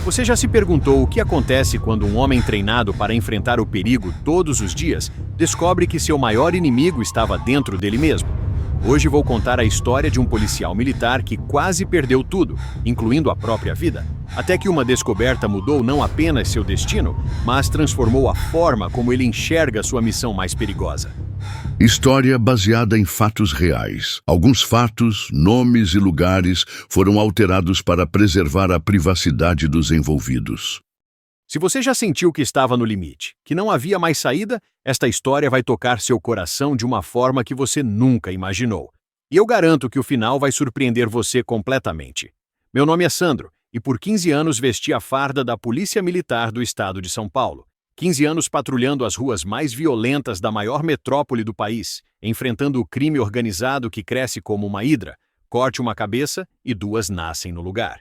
Você já se perguntou o que acontece quando um homem treinado para enfrentar o perigo todos os dias descobre que seu maior inimigo estava dentro dele mesmo? Hoje vou contar a história de um policial militar que quase perdeu tudo, incluindo a própria vida, até que uma descoberta mudou não apenas seu destino, mas transformou a forma como ele enxerga sua missão mais perigosa. História baseada em fatos reais. Alguns fatos, nomes e lugares foram alterados para preservar a privacidade dos envolvidos. Se você já sentiu que estava no limite, que não havia mais saída, esta história vai tocar seu coração de uma forma que você nunca imaginou. E eu garanto que o final vai surpreender você completamente. Meu nome é Sandro, e por 15 anos vesti a farda da Polícia Militar do Estado de São Paulo. 15 anos patrulhando as ruas mais violentas da maior metrópole do país, enfrentando o crime organizado que cresce como uma hidra, corte uma cabeça e duas nascem no lugar.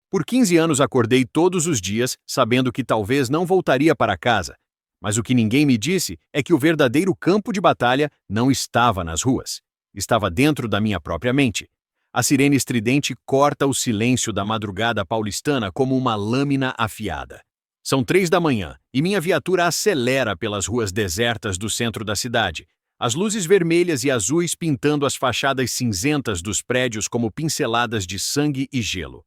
Por 15 anos acordei todos os dias sabendo que talvez não voltaria para casa, mas o que ninguém me disse é que o verdadeiro campo de batalha não estava nas ruas, estava dentro da minha própria mente. A sirene estridente corta o silêncio da madrugada paulistana como uma lâmina afiada. São 3 da manhã e minha viatura acelera pelas ruas desertas do centro da cidade, as luzes vermelhas e azuis pintando as fachadas cinzentas dos prédios como pinceladas de sangue e gelo.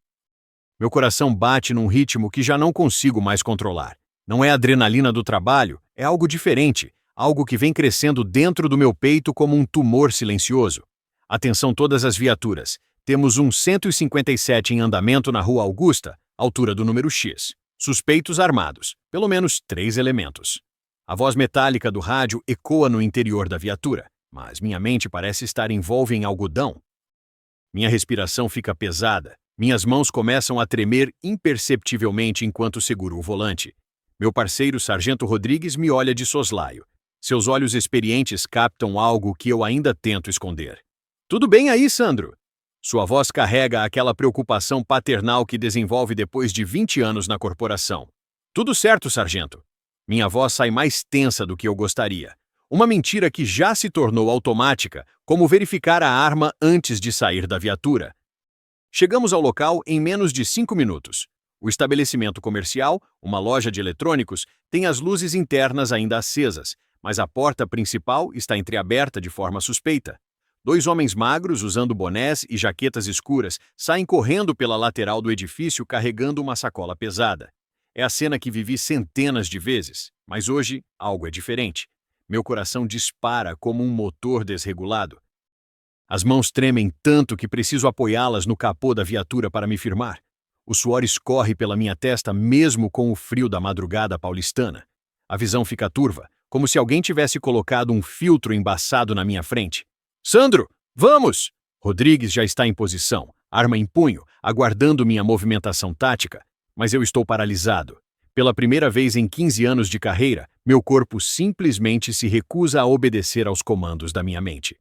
Meu coração bate num ritmo que já não consigo mais controlar. Não é a adrenalina do trabalho, é algo diferente, algo que vem crescendo dentro do meu peito como um tumor silencioso. Atenção todas as viaturas. Temos um 157 em andamento na Rua Augusta, altura do número X. Suspeitos armados, pelo menos 3 elementos. A voz metálica do rádio ecoa no interior da viatura, mas minha mente parece estar envolta em algodão. Minha respiração fica pesada, minhas mãos começam a tremer imperceptivelmente enquanto seguro o volante. Meu parceiro, Sargento Rodrigues, me olha de soslaio. Seus olhos experientes captam algo que eu ainda tento esconder. Tudo bem aí, Sandro? Sua voz carrega aquela preocupação paternal que desenvolve depois de 20 anos na corporação. Tudo certo, sargento. Minha voz sai mais tensa do que eu gostaria. Uma mentira que já se tornou automática, como verificar a arma antes de sair da viatura. Chegamos ao local em menos de 5 minutos. O estabelecimento comercial, uma loja de eletrônicos, tem as luzes internas ainda acesas, mas a porta principal está entreaberta de forma suspeita. 2 homens magros, usando bonés e jaquetas escuras, saem correndo pela lateral do edifício carregando uma sacola pesada. É a cena que vivi centenas de vezes, mas hoje algo é diferente. Meu coração dispara como um motor desregulado. As mãos tremem tanto que preciso apoiá-las no capô da viatura para me firmar. O suor escorre pela minha testa mesmo com o frio da madrugada paulistana. A visão fica turva, como se alguém tivesse colocado um filtro embaçado na minha frente. Sandro, vamos! Rodrigues já está em posição, arma em punho, aguardando minha movimentação tática, mas eu estou paralisado. Pela primeira vez em 15 anos de carreira, meu corpo simplesmente se recusa a obedecer aos comandos da minha mente.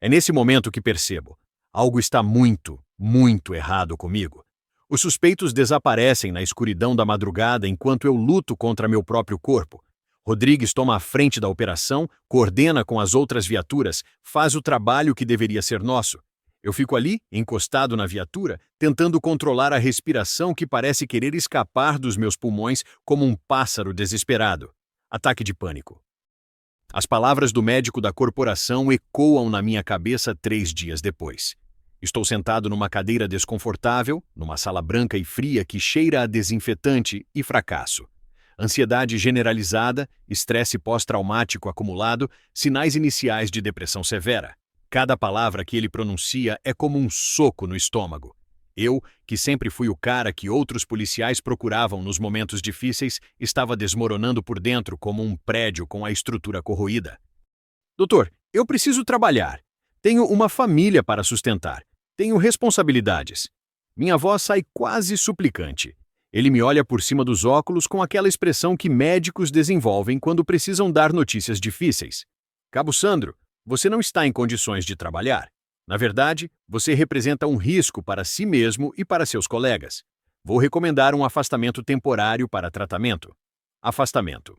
É nesse momento que percebo, algo está muito, muito errado comigo. Os suspeitos desaparecem na escuridão da madrugada enquanto eu luto contra meu próprio corpo. Rodrigues toma a frente da operação, coordena com as outras viaturas, faz o trabalho que deveria ser nosso. Eu fico ali, encostado na viatura, tentando controlar a respiração que parece querer escapar dos meus pulmões como um pássaro desesperado. Ataque de pânico. As palavras do médico da corporação ecoam na minha cabeça 3 dias depois. Estou sentado numa cadeira desconfortável, numa sala branca e fria que cheira a desinfetante e fracasso. Ansiedade generalizada, estresse pós-traumático acumulado, sinais iniciais de depressão severa. Cada palavra que ele pronuncia é como um soco no estômago. Eu, que sempre fui o cara que outros policiais procuravam nos momentos difíceis, estava desmoronando por dentro como um prédio com a estrutura corroída. Doutor, eu preciso trabalhar. Tenho uma família para sustentar. Tenho responsabilidades. Minha voz sai quase suplicante. Ele me olha por cima dos óculos com aquela expressão que médicos desenvolvem quando precisam dar notícias difíceis. Cabo Sandro, você não está em condições de trabalhar. Na verdade, você representa um risco para si mesmo e para seus colegas. Vou recomendar um afastamento temporário para tratamento. Afastamento.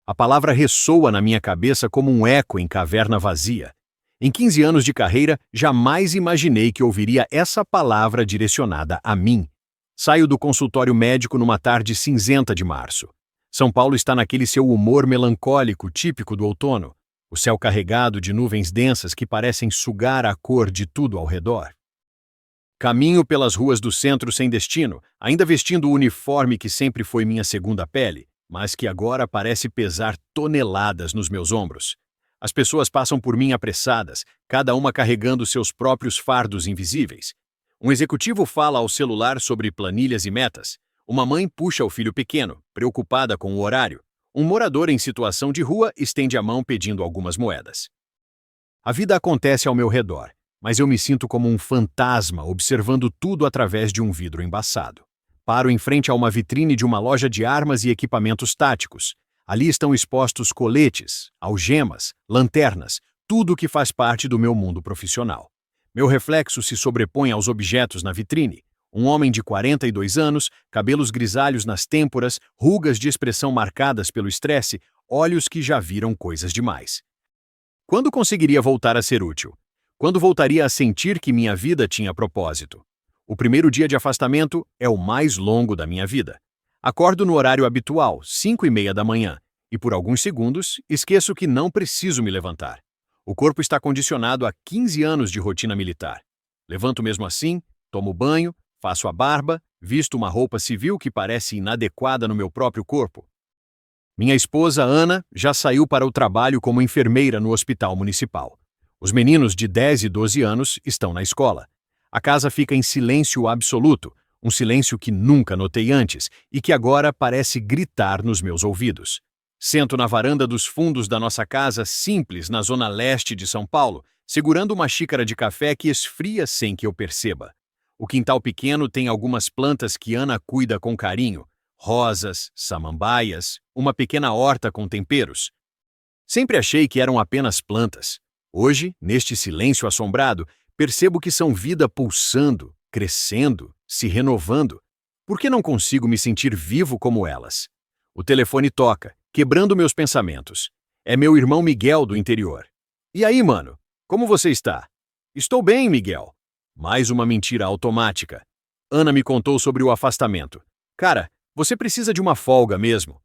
A palavra ressoa na minha cabeça como um eco em caverna vazia. Em 15 anos de carreira, jamais imaginei que ouviria essa palavra direcionada a mim. Saio do consultório médico numa tarde cinzenta de março. São Paulo está naquele seu humor melancólico típico do outono, o céu carregado de nuvens densas que parecem sugar a cor de tudo ao redor. Caminho pelas ruas do centro sem destino, ainda vestindo o uniforme que sempre foi minha segunda pele, mas que agora parece pesar toneladas nos meus ombros. As pessoas passam por mim apressadas, cada uma carregando seus próprios fardos invisíveis. Um executivo fala ao celular sobre planilhas e metas. Uma mãe puxa o filho pequeno, preocupada com o horário. Um morador em situação de rua estende a mão pedindo algumas moedas. A vida acontece ao meu redor, mas eu me sinto como um fantasma observando tudo através de um vidro embaçado. Paro em frente a uma vitrine de uma loja de armas e equipamentos táticos. Ali estão expostos coletes, algemas, lanternas, tudo o que faz parte do meu mundo profissional. Meu reflexo se sobrepõe aos objetos na vitrine. Um homem de 42 anos, cabelos grisalhos nas têmporas, rugas de expressão marcadas pelo estresse, olhos que já viram coisas demais. Quando conseguiria voltar a ser útil? Quando voltaria a sentir que minha vida tinha propósito? O primeiro dia de afastamento é o mais longo da minha vida. Acordo no horário habitual, 5:30 da manhã, e por alguns segundos esqueço que não preciso me levantar. O corpo está condicionado a 15 anos de rotina militar. Levanto mesmo assim, tomo banho, faço a barba, visto uma roupa civil que parece inadequada no meu próprio corpo. Minha esposa, Ana, já saiu para o trabalho como enfermeira no hospital municipal. Os meninos de 10 e 12 anos estão na escola. A casa fica em silêncio absoluto, um silêncio que nunca notei antes e que agora parece gritar nos meus ouvidos. Sento na varanda dos fundos da nossa casa simples na zona leste de São Paulo, segurando uma xícara de café que esfria sem que eu perceba. O quintal pequeno tem algumas plantas que Ana cuida com carinho, rosas, samambaias, uma pequena horta com temperos. Sempre achei que eram apenas plantas. Hoje, neste silêncio assombrado, percebo que são vida pulsando, crescendo, se renovando. Por que não consigo me sentir vivo como elas? O telefone toca, quebrando meus pensamentos. É meu irmão Miguel do interior. E aí, mano? Como você está? Estou bem, Miguel. Mais uma mentira automática. Ana me contou sobre o afastamento. Cara, você precisa de uma folga mesmo.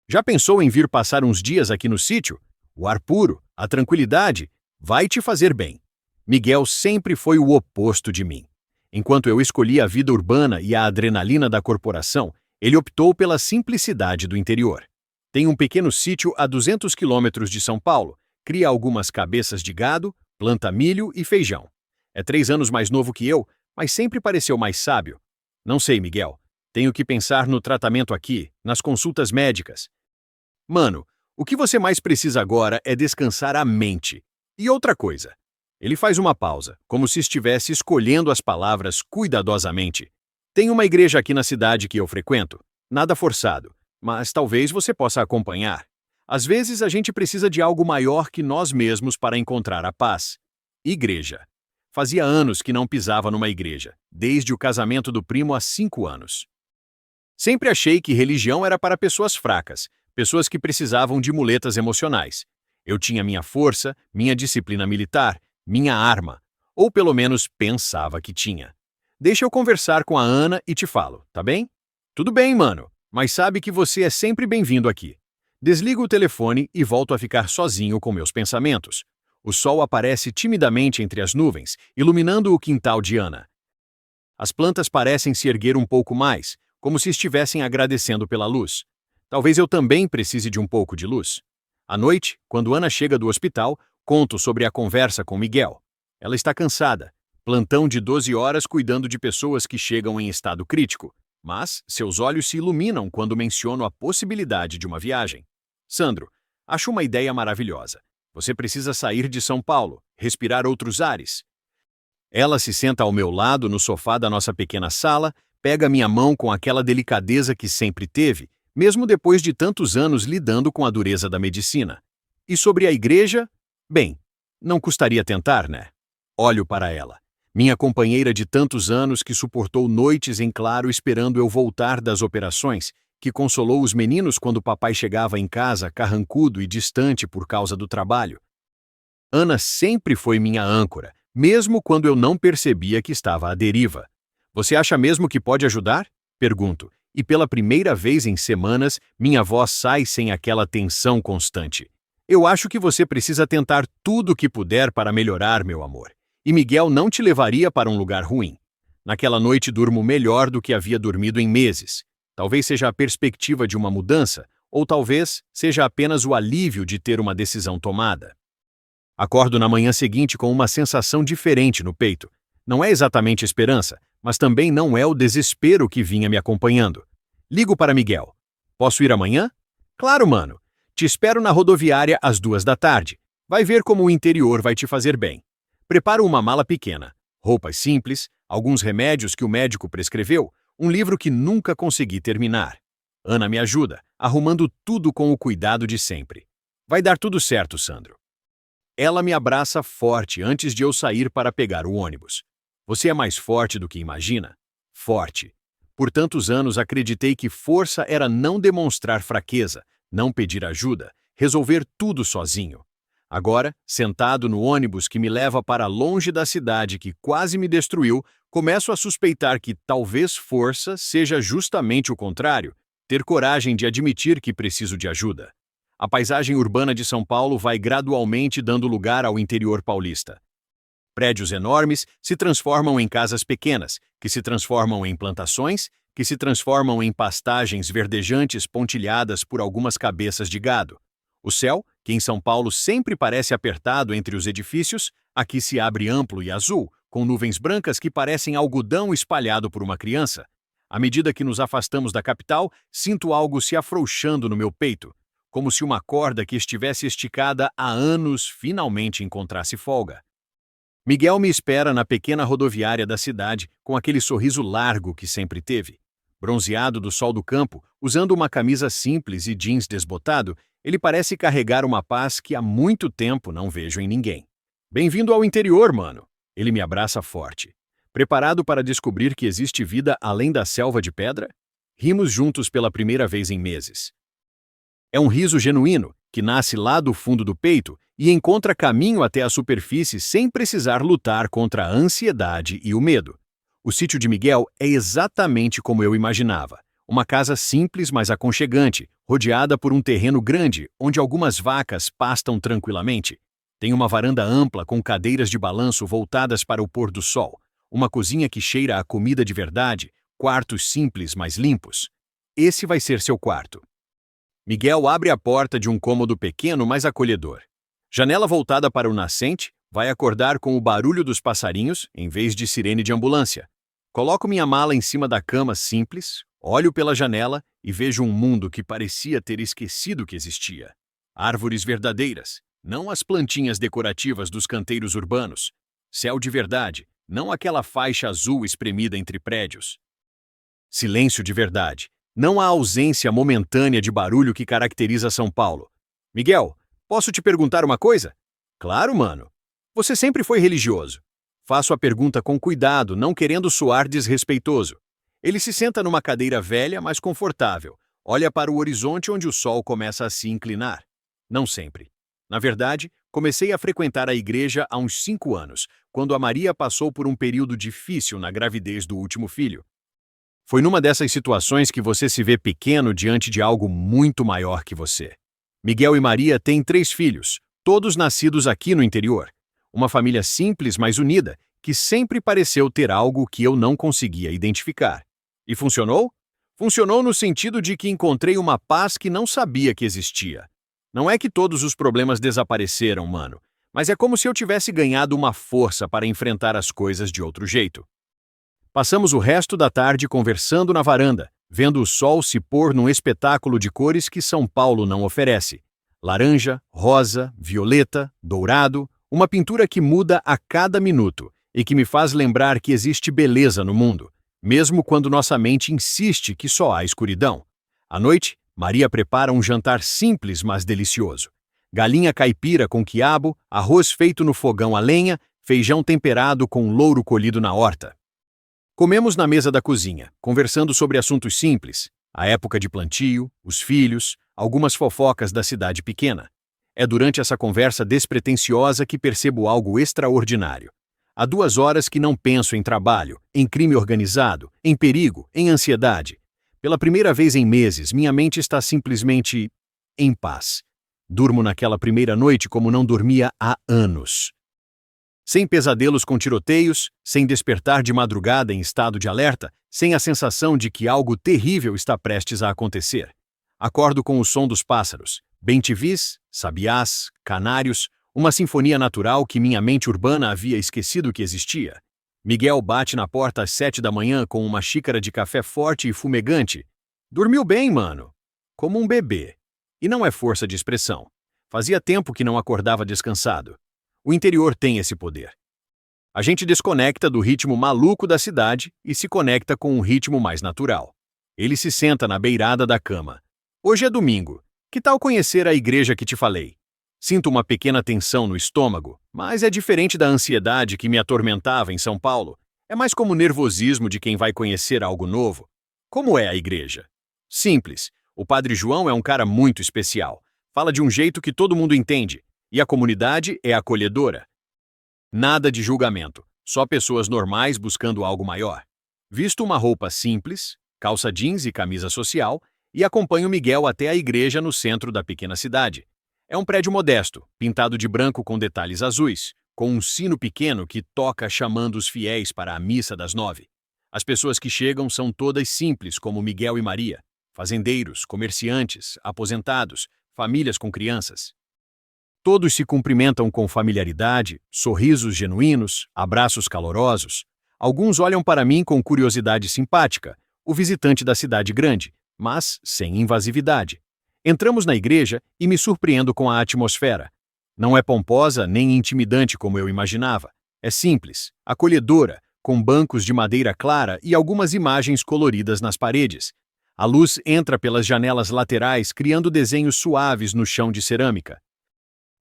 Já pensou em vir passar uns dias aqui no sítio? O ar puro, a tranquilidade, vai te fazer bem. Miguel sempre foi o oposto de mim. Enquanto eu escolhi a vida urbana e a adrenalina da corporação, ele optou pela simplicidade do interior. Tem um pequeno sítio a 200 quilômetros de São Paulo, cria algumas cabeças de gado, planta milho e feijão. É 3 anos mais novo que eu, mas sempre pareceu mais sábio. Não sei, Miguel. Tenho que pensar no tratamento aqui, nas consultas médicas. Mano, o que você mais precisa agora é descansar a mente. E outra coisa. Ele faz uma pausa, como se estivesse escolhendo as palavras cuidadosamente. Tem uma igreja aqui na cidade que eu frequento. Nada forçado, mas talvez você possa acompanhar. Às vezes a gente precisa de algo maior que nós mesmos para encontrar a paz. Igreja. Fazia anos que não pisava numa igreja, desde o casamento do primo há 5 anos. Sempre achei que religião era para pessoas fracas, pessoas que precisavam de muletas emocionais. Eu tinha minha força, minha disciplina militar, minha arma, ou pelo menos pensava que tinha. Deixa eu conversar com a Ana e te falo, tá bem? Tudo bem, mano, mas sabe que você é sempre bem-vindo aqui. Desligo o telefone e volto a ficar sozinho com meus pensamentos. O sol aparece timidamente entre as nuvens, iluminando o quintal de Ana. As plantas parecem se erguer um pouco mais, como se estivessem agradecendo pela luz. Talvez eu também precise de um pouco de luz. À noite, quando Ana chega do hospital, conto sobre a conversa com Miguel. Ela está cansada. Plantão de 12 horas cuidando de pessoas que chegam em estado crítico. Mas seus olhos se iluminam quando menciono a possibilidade de uma viagem. Sandro, acho uma ideia maravilhosa. Você precisa sair de São Paulo, respirar outros ares. Ela se senta ao meu lado no sofá da nossa pequena sala, pega minha mão com aquela delicadeza que sempre teve, mesmo depois de tantos anos lidando com a dureza da medicina. E sobre a igreja? Bem, não custaria tentar, né? Olho para ela. Minha companheira de tantos anos que suportou noites em claro esperando eu voltar das operações, que consolou os meninos quando papai chegava em casa carrancudo e distante por causa do trabalho. Ana sempre foi minha âncora, mesmo quando eu não percebia que estava à deriva. Você acha mesmo que pode ajudar? Pergunto, e pela primeira vez em semanas, minha voz sai sem aquela tensão constante. Eu acho que você precisa tentar tudo o que puder para melhorar, meu amor. E Miguel não te levaria para um lugar ruim. Naquela noite durmo melhor do que havia dormido em meses. Talvez seja a perspectiva de uma mudança, ou talvez seja apenas o alívio de ter uma decisão tomada. Acordo na manhã seguinte com uma sensação diferente no peito. Não é exatamente esperança, mas também não é o desespero que vinha me acompanhando. Ligo para Miguel. Posso ir amanhã? Claro, mano. Te espero na rodoviária às 2 da tarde. Vai ver como o interior vai te fazer bem. Preparo uma mala pequena, roupas simples, alguns remédios que o médico prescreveu, um livro que nunca consegui terminar. Ana me ajuda, arrumando tudo com o cuidado de sempre. Vai dar tudo certo, Sandro. Ela me abraça forte antes de eu sair para pegar o ônibus. Você é mais forte do que imagina? Forte. Por tantos anos acreditei que força era não demonstrar fraqueza, não pedir ajuda, resolver tudo sozinho. Agora, sentado no ônibus que me leva para longe da cidade que quase me destruiu, começo a suspeitar que talvez força seja justamente o contrário, ter coragem de admitir que preciso de ajuda. A paisagem urbana de São Paulo vai gradualmente dando lugar ao interior paulista. Prédios enormes se transformam em casas pequenas, que se transformam em plantações, que se transformam em pastagens verdejantes pontilhadas por algumas cabeças de gado. O céu, que em São Paulo sempre parece apertado entre os edifícios, aqui se abre amplo e azul, com nuvens brancas que parecem algodão espalhado por uma criança. À medida que nos afastamos da capital, sinto algo se afrouxando no meu peito, como se uma corda que estivesse esticada há anos finalmente encontrasse folga. Miguel me espera na pequena rodoviária da cidade, com aquele sorriso largo que sempre teve. Bronzeado do sol do campo, usando uma camisa simples e jeans desbotado, ele parece carregar uma paz que há muito tempo não vejo em ninguém. Bem-vindo ao interior, mano. Ele me abraça forte. Preparado para descobrir que existe vida além da selva de pedra? Rimos juntos pela primeira vez em meses. É um riso genuíno, que nasce lá do fundo do peito e encontra caminho até a superfície sem precisar lutar contra a ansiedade e o medo. O sítio de Miguel é exatamente como eu imaginava. Uma casa simples, mas aconchegante, rodeada por um terreno grande, onde algumas vacas pastam tranquilamente. Tem uma varanda ampla com cadeiras de balanço voltadas para o pôr do sol, uma cozinha que cheira a comida de verdade, quartos simples, mas limpos. Esse vai ser seu quarto. Miguel abre a porta de um cômodo pequeno, mas acolhedor. Janela voltada para o nascente, vai acordar com o barulho dos passarinhos, em vez de sirene de ambulância. Coloco minha mala em cima da cama simples, olho pela janela e vejo um mundo que parecia ter esquecido que existia. Árvores verdadeiras, não as plantinhas decorativas dos canteiros urbanos. Céu de verdade, não aquela faixa azul espremida entre prédios. Silêncio de verdade, não a ausência momentânea de barulho que caracteriza São Paulo. Miguel, posso te perguntar uma coisa? Claro, mano. Você sempre foi religioso. Faço a pergunta com cuidado, não querendo soar desrespeitoso. Ele se senta numa cadeira velha, mas confortável. Olha para o horizonte onde o sol começa a se inclinar. Não sempre. Na verdade, comecei a frequentar a igreja há uns 5 anos, quando a Maria passou por um período difícil na gravidez do último filho. Foi numa dessas situações que você se vê pequeno diante de algo muito maior que você. Miguel e Maria têm 3 filhos, todos nascidos aqui no interior. Uma família simples, mas unida, que sempre pareceu ter algo que eu não conseguia identificar. E funcionou? Funcionou no sentido de que encontrei uma paz que não sabia que existia. Não é que todos os problemas desapareceram, mano, mas é como se eu tivesse ganhado uma força para enfrentar as coisas de outro jeito. Passamos o resto da tarde conversando na varanda, vendo o sol se pôr num espetáculo de cores que São Paulo não oferece. Laranja, rosa, violeta, dourado, uma pintura que muda a cada minuto e que me faz lembrar que existe beleza no mundo, mesmo quando nossa mente insiste que só há escuridão. À noite, Maria prepara um jantar simples, mas delicioso. Galinha caipira com quiabo, arroz feito no fogão a lenha, feijão temperado com louro colhido na horta. Comemos na mesa da cozinha, conversando sobre assuntos simples, a época de plantio, os filhos, algumas fofocas da cidade pequena. É durante essa conversa despretensiosa que percebo algo extraordinário. Há 2 horas que não penso em trabalho, em crime organizado, em perigo, em ansiedade. Pela primeira vez em meses, minha mente está simplesmente em paz. Durmo naquela primeira noite como não dormia há anos. Sem pesadelos com tiroteios, sem despertar de madrugada em estado de alerta, sem a sensação de que algo terrível está prestes a acontecer. Acordo com o som dos pássaros, bem-te-vis, sabiás, canários, uma sinfonia natural que minha mente urbana havia esquecido que existia. Miguel bate na porta às 7 da manhã com uma xícara de café forte e fumegante. Dormiu bem, mano. Como um bebê. E não é força de expressão. Fazia tempo que não acordava descansado. O interior tem esse poder. A gente desconecta do ritmo maluco da cidade e se conecta com um ritmo mais natural. Ele se senta na beirada da cama. Hoje é domingo. Que tal conhecer a igreja que te falei? Sinto uma pequena tensão no estômago, mas é diferente da ansiedade que me atormentava em São Paulo. É mais como o nervosismo de quem vai conhecer algo novo. Como é a igreja? Simples. O Padre João é um cara muito especial. Fala de um jeito que todo mundo entende. E a comunidade é acolhedora. Nada de julgamento. Só pessoas normais buscando algo maior. Visto uma roupa simples, calça jeans e camisa social, e acompanho Miguel até a igreja no centro da pequena cidade. É um prédio modesto, pintado de branco com detalhes azuis, com um sino pequeno que toca chamando os fiéis para a missa das 9. As pessoas que chegam são todas simples, como Miguel e Maria, fazendeiros, comerciantes, aposentados, famílias com crianças. Todos se cumprimentam com familiaridade, sorrisos genuínos, abraços calorosos. Alguns olham para mim com curiosidade simpática, o visitante da cidade grande, mas sem invasividade. Entramos na igreja e me surpreendo com a atmosfera. Não é pomposa nem intimidante como eu imaginava. É simples, acolhedora, com bancos de madeira clara e algumas imagens coloridas nas paredes. A luz entra pelas janelas laterais, criando desenhos suaves no chão de cerâmica.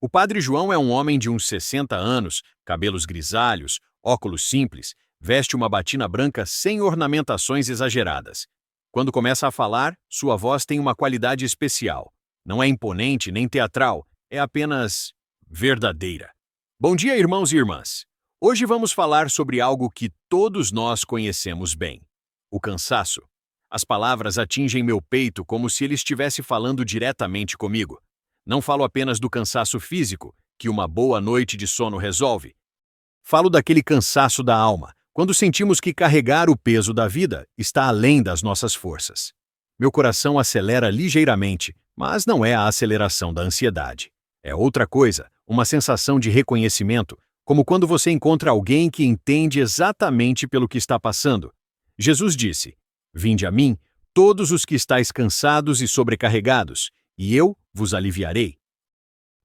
O Padre João é um homem de uns 60 anos, cabelos grisalhos, óculos simples, veste uma batina branca sem ornamentações exageradas. Quando começa a falar, sua voz tem uma qualidade especial. Não é imponente nem teatral, é apenas verdadeira. Bom dia, irmãos e irmãs. Hoje vamos falar sobre algo que todos nós conhecemos bem: o cansaço. As palavras atingem meu peito como se ele estivesse falando diretamente comigo. Não falo apenas do cansaço físico, que uma boa noite de sono resolve. Falo daquele cansaço da alma, quando sentimos que carregar o peso da vida está além das nossas forças. Meu coração acelera ligeiramente, mas não é a aceleração da ansiedade. É outra coisa, uma sensação de reconhecimento, como quando você encontra alguém que entende exatamente pelo que está passando. Jesus disse: "Vinde a mim, todos os que estáis cansados e sobrecarregados, e eu vos aliviarei.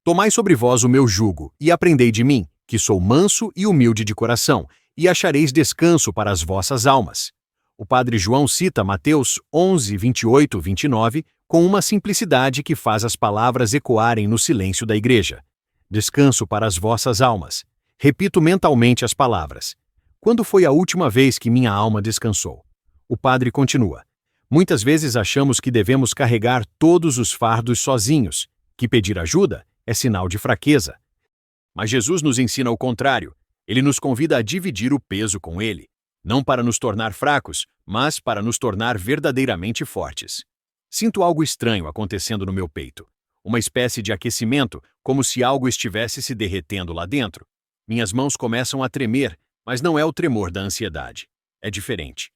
Tomai sobre vós o meu jugo, e aprendei de mim, que sou manso e humilde de coração, e achareis descanso para as vossas almas." O Padre João cita Mateus 11, 28, 29, com uma simplicidade que faz as palavras ecoarem no silêncio da igreja. Descanso para as vossas almas. Repito mentalmente as palavras. Quando foi a última vez que minha alma descansou? O padre continua: muitas vezes achamos que devemos carregar todos os fardos sozinhos, que pedir ajuda é sinal de fraqueza. Mas Jesus nos ensina o contrário. Ele nos convida a dividir o peso com ele, não para nos tornar fracos, mas para nos tornar verdadeiramente fortes. Sinto algo estranho acontecendo no meu peito. Uma espécie de aquecimento, como se algo estivesse se derretendo lá dentro. Minhas mãos começam a tremer, mas não é o tremor da ansiedade. É diferente.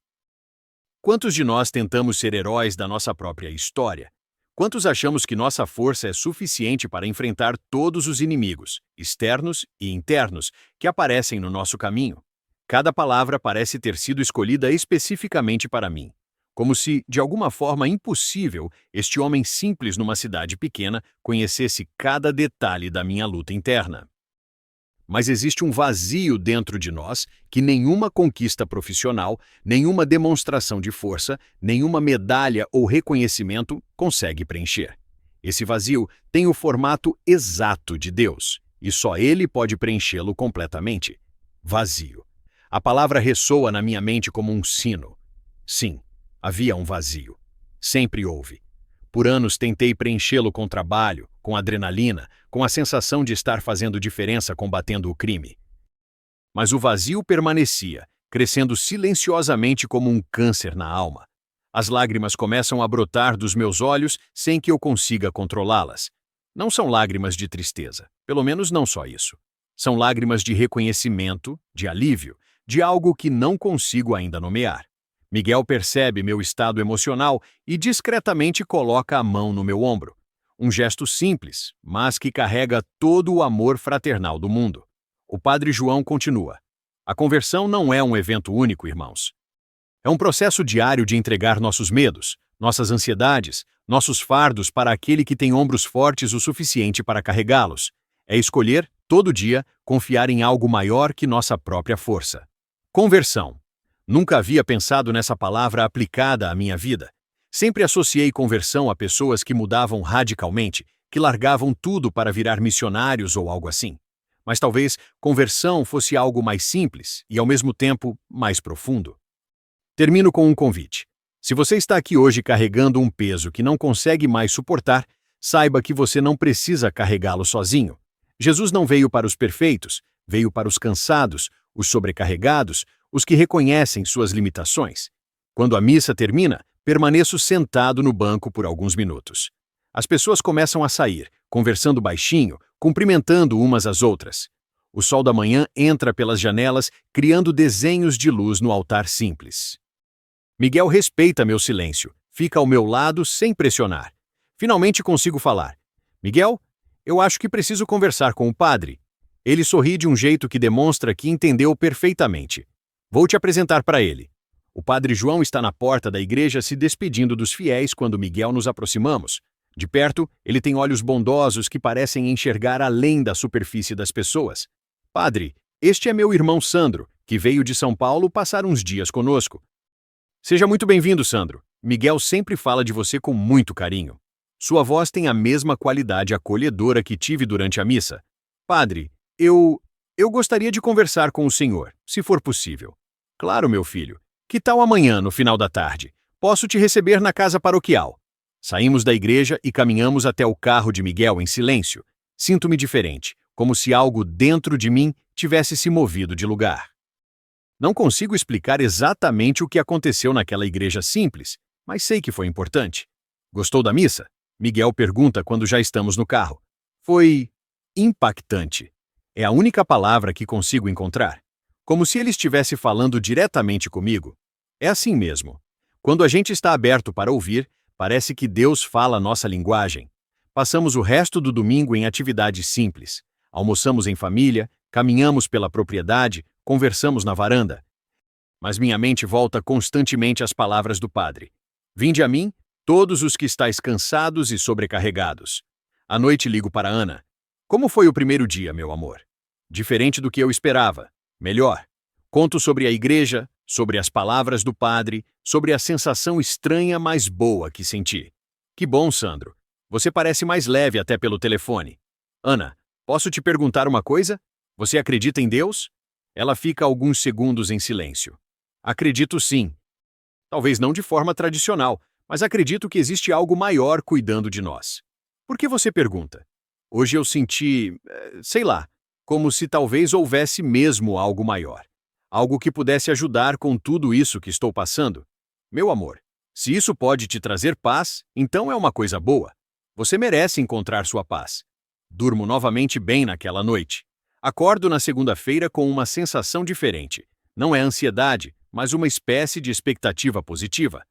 Quantos de nós tentamos ser heróis da nossa própria história? Quantos achamos que nossa força é suficiente para enfrentar todos os inimigos, externos e internos, que aparecem no nosso caminho? Cada palavra parece ter sido escolhida especificamente para mim. Como se, de alguma forma impossível, este homem simples numa cidade pequena conhecesse cada detalhe da minha luta interna. Mas existe um vazio dentro de nós que nenhuma conquista profissional, nenhuma demonstração de força, nenhuma medalha ou reconhecimento consegue preencher. Esse vazio tem o formato exato de Deus, e só Ele pode preenchê-lo completamente. Vazio. A palavra ressoa na minha mente como um sino. Sim, havia um vazio. Sempre houve. Por anos tentei preenchê-lo com trabalho, com adrenalina, com a sensação de estar fazendo diferença combatendo o crime. mas o vazio permanecia, crescendo silenciosamente como um câncer na alma. As lágrimas começam a brotar dos meus olhos sem que eu consiga controlá-las. Não são lágrimas de tristeza, pelo menos não só isso. São lágrimas de reconhecimento, de alívio, de algo que não consigo ainda nomear. Miguel percebe meu estado emocional e discretamente coloca a mão no meu ombro. Um gesto simples, mas que carrega todo o amor fraternal do mundo. O Padre João continua. A conversão não é um evento único, irmãos. É um processo diário de entregar nossos medos, nossas ansiedades, nossos fardos para aquele que tem ombros fortes o suficiente para carregá-los. É escolher, todo dia, confiar em algo maior que nossa própria força. Conversão. Nunca havia pensado nessa palavra aplicada à minha vida. Sempre associei conversão a pessoas que mudavam radicalmente, que largavam tudo para virar missionários ou algo assim. Mas talvez conversão fosse algo mais simples e, ao mesmo tempo, mais profundo. Termino com um convite. Se você está aqui hoje carregando um peso que não consegue mais suportar, saiba que você não precisa carregá-lo sozinho. Jesus não veio para os perfeitos, veio para os cansados, os sobrecarregados, os que reconhecem suas limitações. Quando a missa termina, permaneço sentado no banco por alguns minutos. As pessoas começam a sair, conversando baixinho, cumprimentando umas às outras. O sol da manhã entra pelas janelas, criando desenhos de luz no altar simples. Miguel respeita meu silêncio, fica ao meu lado sem pressionar. Finalmente consigo falar. Miguel, eu acho que preciso conversar com o padre. Ele sorri de um jeito que demonstra que entendeu perfeitamente. Vou te apresentar para ele. O Padre João está na porta da igreja se despedindo dos fiéis quando Miguel nos aproximamos. De perto, ele tem olhos bondosos que parecem enxergar além da superfície das pessoas. Padre, este é meu irmão Sandro, que veio de São Paulo passar uns dias conosco. Seja muito bem-vindo, Sandro. Miguel sempre fala de você com muito carinho. Sua voz tem a mesma qualidade acolhedora que tive durante a missa. Padre, eu gostaria de conversar com o senhor, se for possível. Claro, meu filho. Que tal amanhã, no final da tarde? Posso te receber na casa paroquial. Saímos da igreja e caminhamos até o carro de Miguel em silêncio. Sinto-me diferente, como se algo dentro de mim tivesse se movido de lugar. Não consigo explicar exatamente o que aconteceu naquela igreja simples, mas sei que foi importante. Gostou da missa? Miguel pergunta quando já estamos no carro. Foi impactante. É a única palavra que consigo encontrar. Como se ele estivesse falando diretamente comigo. É assim mesmo. Quando a gente está aberto para ouvir, parece que Deus fala a nossa linguagem. Passamos o resto do domingo em atividades simples. Almoçamos em família, caminhamos pela propriedade, conversamos na varanda. Mas minha mente volta constantemente às palavras do padre. Vinde a mim, todos os que estáis cansados e sobrecarregados. À noite ligo para Ana. Como foi o primeiro dia, meu amor? Diferente do que eu esperava. Melhor. Conto sobre a igreja, sobre as palavras do padre, sobre a sensação estranha, mas boa que senti. Que bom, Sandro. Você parece mais leve até pelo telefone. Ana, posso te perguntar uma coisa? Você acredita em Deus? Ela fica alguns segundos em silêncio. Acredito sim. Talvez não de forma tradicional, mas acredito que existe algo maior cuidando de nós. Por que você pergunta? Hoje eu senti, sei lá, como se talvez houvesse mesmo algo maior. Algo que pudesse ajudar com tudo isso que estou passando. Meu amor, se isso pode te trazer paz, então é uma coisa boa. Você merece encontrar sua paz. Durmo novamente bem naquela noite. Acordo na segunda-feira com uma sensação diferente. Não é ansiedade, mas uma espécie de expectativa positiva.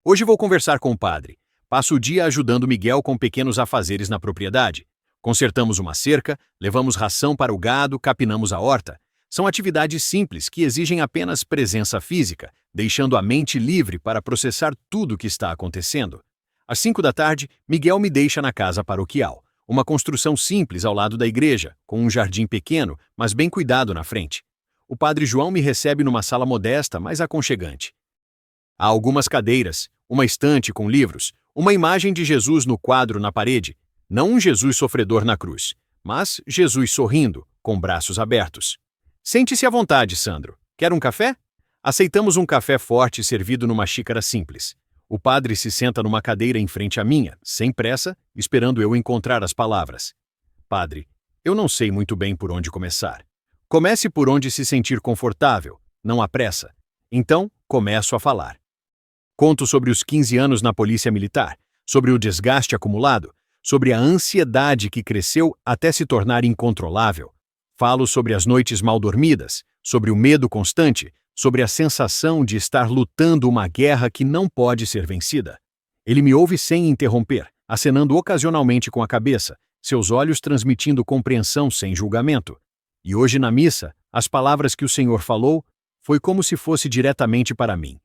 Hoje vou conversar com o padre. Passo o dia ajudando Miguel com pequenos afazeres na propriedade. Consertamos uma cerca, levamos ração para o gado, capinamos a horta. São atividades simples que exigem apenas presença física, deixando a mente livre para processar tudo o que está acontecendo. Às 5 da tarde, Miguel me deixa na casa paroquial, uma construção simples ao lado da igreja, com um jardim pequeno, mas bem cuidado na frente. O Padre João me recebe numa sala modesta, mas aconchegante. Há algumas cadeiras, uma estante com livros, uma imagem de Jesus no quadro na parede. Não um Jesus sofredor na cruz, mas Jesus sorrindo, com braços abertos. Sente-se à vontade, Sandro. Quer um café? Aceitamos um café forte servido numa xícara simples. O padre se senta numa cadeira em frente à minha, sem pressa, esperando eu encontrar as palavras. Padre, eu não sei muito bem por onde começar. Comece por onde se sentir confortável, não há pressa. Então, começo a falar. Conto sobre os 15 anos na polícia militar, sobre o desgaste acumulado, sobre a ansiedade que cresceu até se tornar incontrolável. Falo sobre as noites mal dormidas, sobre o medo constante, sobre a sensação de estar lutando uma guerra que não pode ser vencida. Ele me ouve sem interromper, acenando ocasionalmente com a cabeça, seus olhos transmitindo compreensão sem julgamento. E hoje na missa, as palavras que o Senhor falou foi como se fosse diretamente para mim.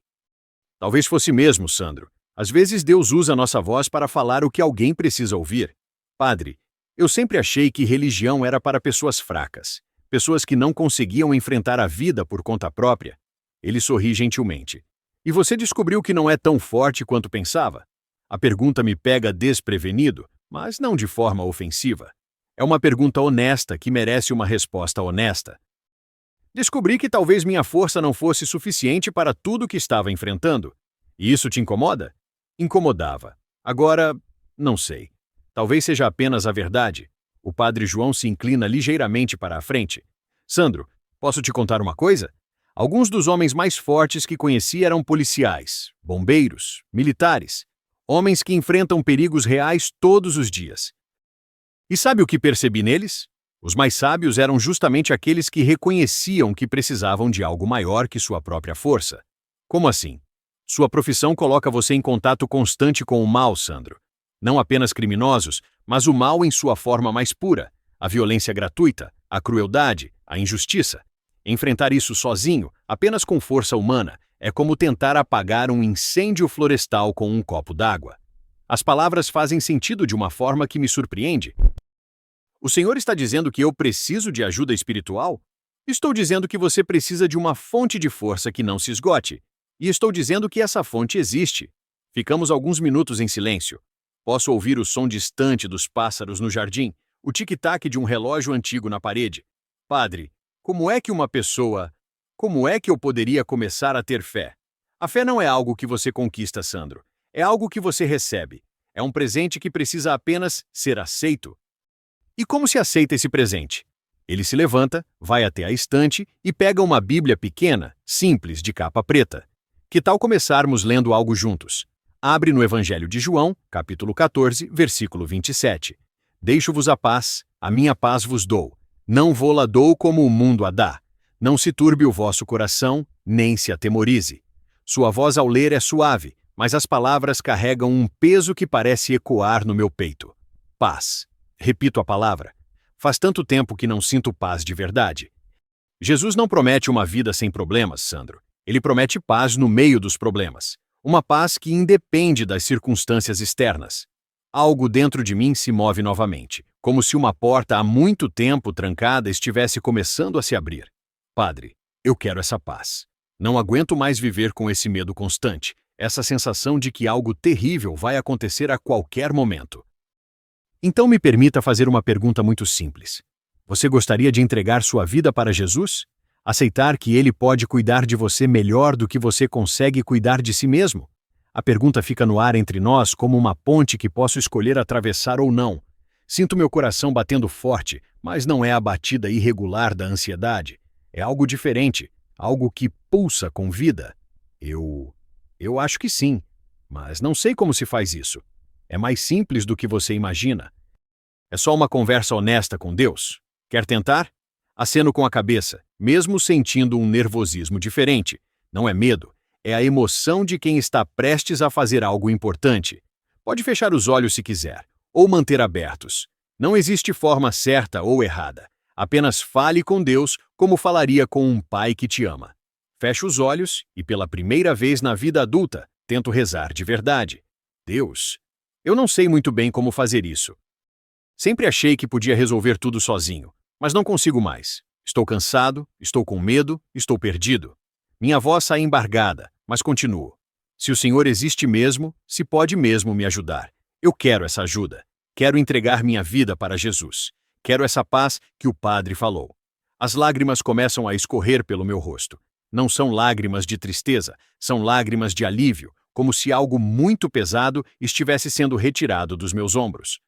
Talvez fosse mesmo, Sandro. Às vezes Deus usa nossa voz para falar o que alguém precisa ouvir. Padre, eu sempre achei que religião era para pessoas fracas, pessoas que não conseguiam enfrentar a vida por conta própria. Ele sorri gentilmente. E você descobriu que não é tão forte quanto pensava? A pergunta me pega desprevenido, mas não de forma ofensiva. É uma pergunta honesta que merece uma resposta honesta. Descobri que talvez minha força não fosse suficiente para tudo que estava enfrentando. E isso te incomoda? Incomodava. Agora, não sei. Talvez seja apenas a verdade. O padre João se inclina ligeiramente para a frente. Sandro, posso te contar uma coisa? Alguns dos homens mais fortes que conheci eram policiais, bombeiros, militares. Homens que enfrentam perigos reais todos os dias. E sabe o que percebi neles? Os mais sábios eram justamente aqueles que reconheciam que precisavam de algo maior que sua própria força. Como assim? Sua profissão coloca você em contato constante com o mal, Sandro. Não apenas criminosos, mas o mal em sua forma mais pura, a violência gratuita, a crueldade, a injustiça. Enfrentar isso sozinho, apenas com força humana, é como tentar apagar um incêndio florestal com um copo d'água. As palavras fazem sentido de uma forma que me surpreende. O Senhor está dizendo que eu preciso de ajuda espiritual? Estou dizendo que você precisa de uma fonte de força que não se esgote. E estou dizendo que essa fonte existe. Ficamos alguns minutos em silêncio. Posso ouvir o som distante dos pássaros no jardim, o tic-tac de um relógio antigo na parede. Padre, como é que eu poderia começar a ter fé? A fé não é algo que você conquista, Sandro. É algo que você recebe. É um presente que precisa apenas ser aceito. E como se aceita esse presente? Ele se levanta, vai até a estante e pega uma Bíblia pequena, simples, de capa preta. Que tal começarmos lendo algo juntos? Abre no Evangelho de João, capítulo 14, versículo 27. Deixo-vos a minha paz vos dou. Não vô-la dou como o mundo a dá. Não se turbe o vosso coração, nem se atemorize. Sua voz ao ler é suave, mas as palavras carregam um peso que parece ecoar no meu peito. Paz. Repito a palavra. Faz tanto tempo que não sinto paz de verdade. Jesus não promete uma vida sem problemas, Sandro. Ele promete paz no meio dos problemas. Uma paz que independe das circunstâncias externas. Algo dentro de mim se move novamente, como se uma porta há muito tempo trancada estivesse começando a se abrir. Padre, eu quero essa paz. Não aguento mais viver com esse medo constante, essa sensação de que algo terrível vai acontecer a qualquer momento. Então me permita fazer uma pergunta muito simples. Você gostaria de entregar sua vida para Jesus? Aceitar que Ele pode cuidar de você melhor do que você consegue cuidar de si mesmo? A pergunta fica no ar entre nós como uma ponte que posso escolher atravessar ou não. Sinto meu coração batendo forte, mas não é a batida irregular da ansiedade. É algo diferente, algo que pulsa com vida. Eu acho que sim, mas não sei como se faz isso. É mais simples do que você imagina. É só uma conversa honesta com Deus. Quer tentar? Aceno com a cabeça, mesmo sentindo um nervosismo diferente. Não é medo, é a emoção de quem está prestes a fazer algo importante. Pode fechar os olhos se quiser, ou manter abertos. Não existe forma certa ou errada. Apenas fale com Deus como falaria com um pai que te ama. Feche os olhos e, pela primeira vez na vida adulta, tento rezar de verdade. Deus, eu não sei muito bem como fazer isso. Sempre achei que podia resolver tudo sozinho, mas não consigo mais. Estou cansado, estou com medo, estou perdido. Minha voz sai embargada, mas continuo. Se o Senhor existe mesmo, se pode mesmo me ajudar. Eu quero essa ajuda. Quero entregar minha vida para Jesus. Quero essa paz que o Padre falou. As lágrimas começam a escorrer pelo meu rosto. Não são lágrimas de tristeza, são lágrimas de alívio, como se algo muito pesado estivesse sendo retirado dos meus ombros.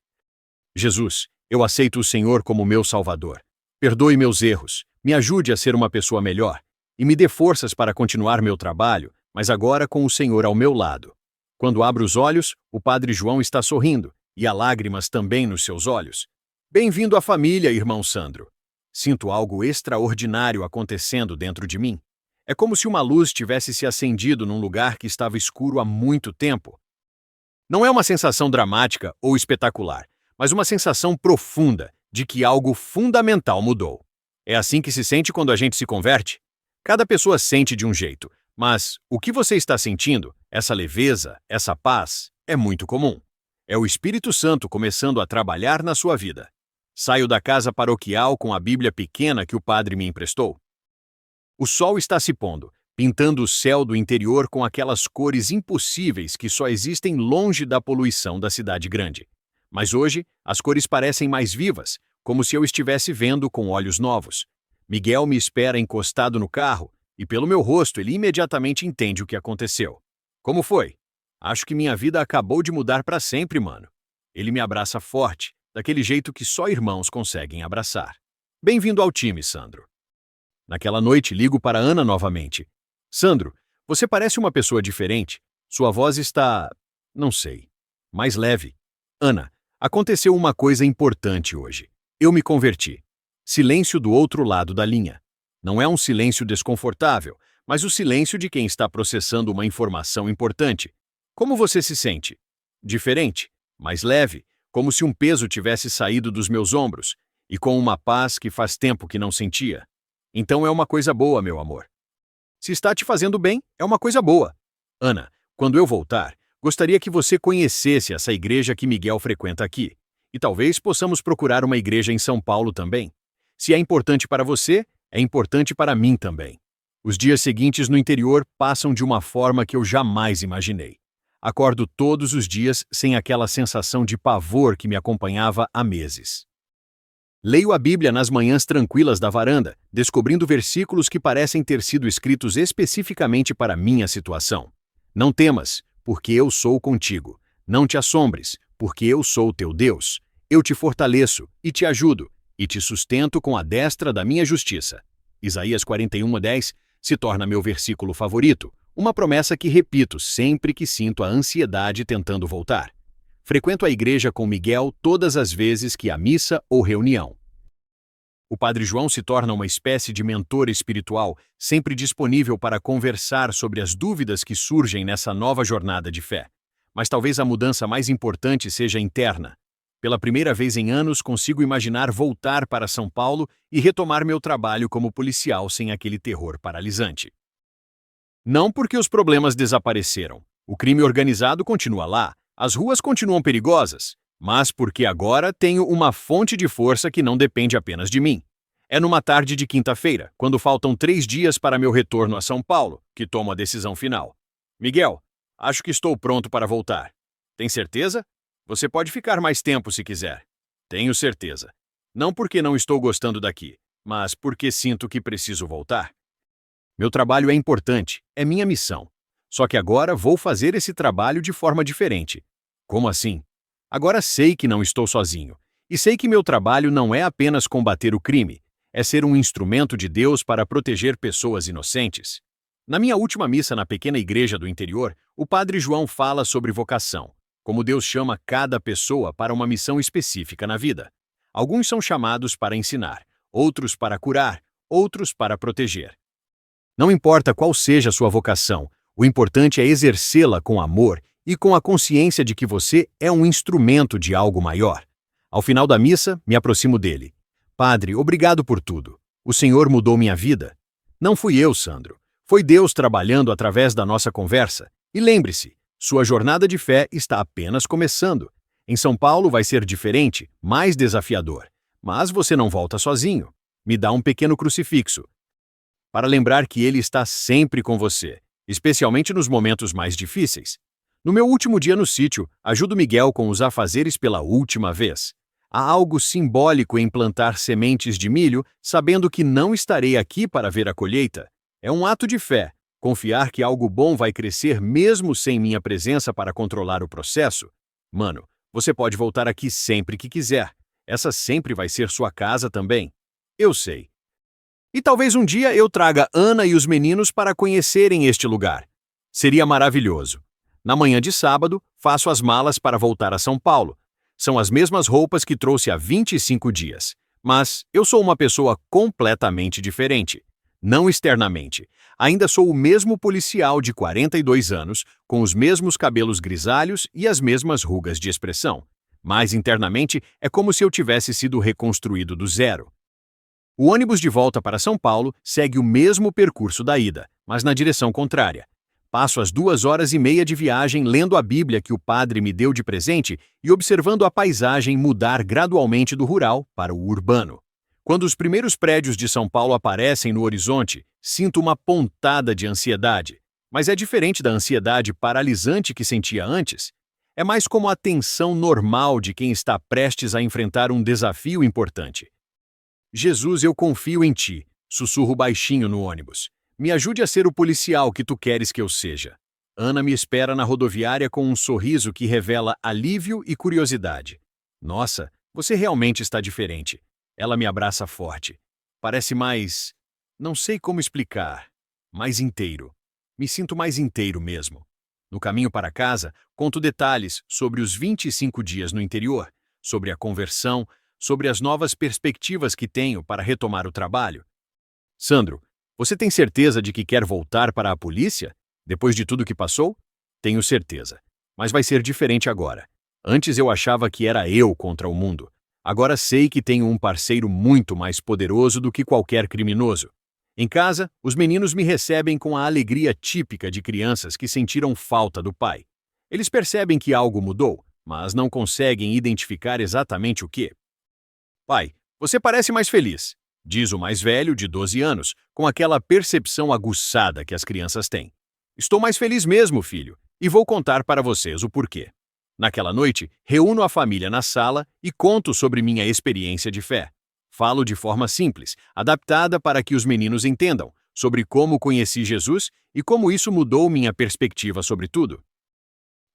Jesus, eu aceito o Senhor como meu Salvador. Perdoe meus erros, Me ajude a ser uma pessoa melhor e me dê forças para continuar meu trabalho, mas agora com o Senhor ao meu lado. Quando abro os olhos, o Padre João está sorrindo e há lágrimas também nos seus olhos. Bem-vindo à família, irmão Sandro. Sinto algo extraordinário acontecendo dentro de mim. É como se uma luz tivesse se acendido num lugar que estava escuro há muito tempo. Não é uma sensação dramática ou espetacular, mas uma sensação profunda de que algo fundamental mudou. É assim que se sente quando a gente se converte? Cada pessoa sente de um jeito, mas o que você está sentindo, essa leveza, essa paz, é muito comum. É o Espírito Santo começando a trabalhar na sua vida. Saio da casa paroquial com a Bíblia pequena que o padre me emprestou. O sol está se pondo, pintando o céu do interior com aquelas cores impossíveis que só existem longe da poluição da cidade grande. Mas hoje, as cores parecem mais vivas, como se eu estivesse vendo com olhos novos. Miguel me espera encostado no carro, e pelo meu rosto ele imediatamente entende o que aconteceu. Como foi? Acho que minha vida acabou de mudar para sempre, mano. Ele me abraça forte, daquele jeito que só irmãos conseguem abraçar. Bem-vindo ao time, Sandro. Naquela noite, ligo para Ana novamente. Sandro, você parece uma pessoa diferente. Sua voz está, não sei, mais leve. Ana, aconteceu uma coisa importante hoje. Eu me converti. Silêncio do outro lado da linha. Não é um silêncio desconfortável, mas o silêncio de quem está processando uma informação importante. Como você se sente? Diferente, mais leve, como se um peso tivesse saído dos meus ombros, e com uma paz que faz tempo que não sentia. Então é uma coisa boa, meu amor. Se está te fazendo bem, é uma coisa boa. Ana, quando eu voltar, gostaria que você conhecesse essa igreja que Miguel frequenta aqui. E talvez possamos procurar uma igreja em São Paulo também. Se é importante para você, é importante para mim também. Os dias seguintes no interior passam de uma forma que eu jamais imaginei. Acordo todos os dias sem aquela sensação de pavor que me acompanhava há meses. Leio a Bíblia nas manhãs tranquilas da varanda, descobrindo versículos que parecem ter sido escritos especificamente para minha situação. Não temas, porque eu sou contigo. Não te assombres, porque eu sou teu Deus. Eu te fortaleço e te ajudo, e te sustento com a destra da minha justiça. Isaías 41:10 se torna meu versículo favorito, uma promessa que repito sempre que sinto a ansiedade tentando voltar. Frequento a igreja com Miguel todas as vezes que há missa ou reunião. O Padre João se torna uma espécie de mentor espiritual, sempre disponível para conversar sobre as dúvidas que surgem nessa nova jornada de fé. Mas talvez a mudança mais importante seja interna. Pela primeira vez em anos, consigo imaginar voltar para São Paulo e retomar meu trabalho como policial sem aquele terror paralisante. Não porque os problemas desapareceram. O crime organizado continua lá, as ruas continuam perigosas, mas porque agora tenho uma fonte de força que não depende apenas de mim. É numa tarde de quinta-feira, quando faltam 3 dias para meu retorno a São Paulo, que tomo a decisão final. Miguel, acho que estou pronto para voltar. Tem certeza? Você pode ficar mais tempo se quiser. Tenho certeza. Não porque não estou gostando daqui, mas porque sinto que preciso voltar. Meu trabalho é importante, é minha missão. Só que agora vou fazer esse trabalho de forma diferente. Como assim? Agora sei que não estou sozinho. E sei que meu trabalho não é apenas combater o crime, é ser um instrumento de Deus para proteger pessoas inocentes. Na minha última missa na pequena igreja do interior, o Padre João fala sobre vocação, como Deus chama cada pessoa para uma missão específica na vida. Alguns são chamados para ensinar, outros para curar, outros para proteger. Não importa qual seja a sua vocação, o importante é exercê-la com amor e com a consciência de que você é um instrumento de algo maior. Ao final da missa, me aproximo dele. Padre, obrigado por tudo. O Senhor mudou minha vida. Não fui eu, Sandro. Foi Deus trabalhando através da nossa conversa. E lembre-se, sua jornada de fé está apenas começando. Em São Paulo vai ser diferente, mais desafiador. Mas você não volta sozinho. Me dá um pequeno crucifixo, para lembrar que Ele está sempre com você, especialmente nos momentos mais difíceis. No meu último dia no sítio, ajudo Miguel com os afazeres pela última vez. Há algo simbólico em plantar sementes de milho, sabendo que não estarei aqui para ver a colheita. É um ato de fé, confiar que algo bom vai crescer mesmo sem minha presença para controlar o processo. Mano, você pode voltar aqui sempre que quiser. Essa sempre vai ser sua casa também. Eu sei. E talvez um dia eu traga Ana e os meninos para conhecerem este lugar. Seria maravilhoso. Na manhã de sábado, faço as malas para voltar a São Paulo. São as mesmas roupas que trouxe há 25 dias. Mas eu sou uma pessoa completamente diferente. Não externamente. Ainda sou o mesmo policial de 42 anos, com os mesmos cabelos grisalhos e as mesmas rugas de expressão. Mas internamente é como se eu tivesse sido reconstruído do zero. O ônibus de volta para São Paulo segue o mesmo percurso da ida, mas na direção contrária. Passo as 2 horas e meia de viagem lendo a Bíblia que o padre me deu de presente e observando a paisagem mudar gradualmente do rural para o urbano. Quando os primeiros prédios de São Paulo aparecem no horizonte, sinto uma pontada de ansiedade. Mas é diferente da ansiedade paralisante que sentia antes. É mais como a tensão normal de quem está prestes a enfrentar um desafio importante. Jesus, eu confio em ti, sussurro baixinho no ônibus. Me ajude a ser o policial que tu queres que eu seja. Ana me espera na rodoviária com um sorriso que revela alívio e curiosidade. Nossa, você realmente está diferente. Ela me abraça forte. Parece mais... não sei como explicar. Mais inteiro. Me sinto mais inteiro mesmo. No caminho para casa, conto detalhes sobre os 25 dias no interior, sobre a conversão, sobre as novas perspectivas que tenho para retomar o trabalho. Sandro, você tem certeza de que quer voltar para a polícia? Depois de tudo que passou? Tenho certeza. Mas vai ser diferente agora. Antes eu achava que era eu contra o mundo. Agora sei que tenho um parceiro muito mais poderoso do que qualquer criminoso. Em casa, os meninos me recebem com a alegria típica de crianças que sentiram falta do pai. Eles percebem que algo mudou, mas não conseguem identificar exatamente o quê. Pai, você parece mais feliz, diz o mais velho, de 12 anos, com aquela percepção aguçada que as crianças têm. Estou mais feliz mesmo, filho, e vou contar para vocês o porquê. Naquela noite, reúno a família na sala e conto sobre minha experiência de fé. Falo de forma simples, adaptada para que os meninos entendam, sobre como conheci Jesus e como isso mudou minha perspectiva sobre tudo.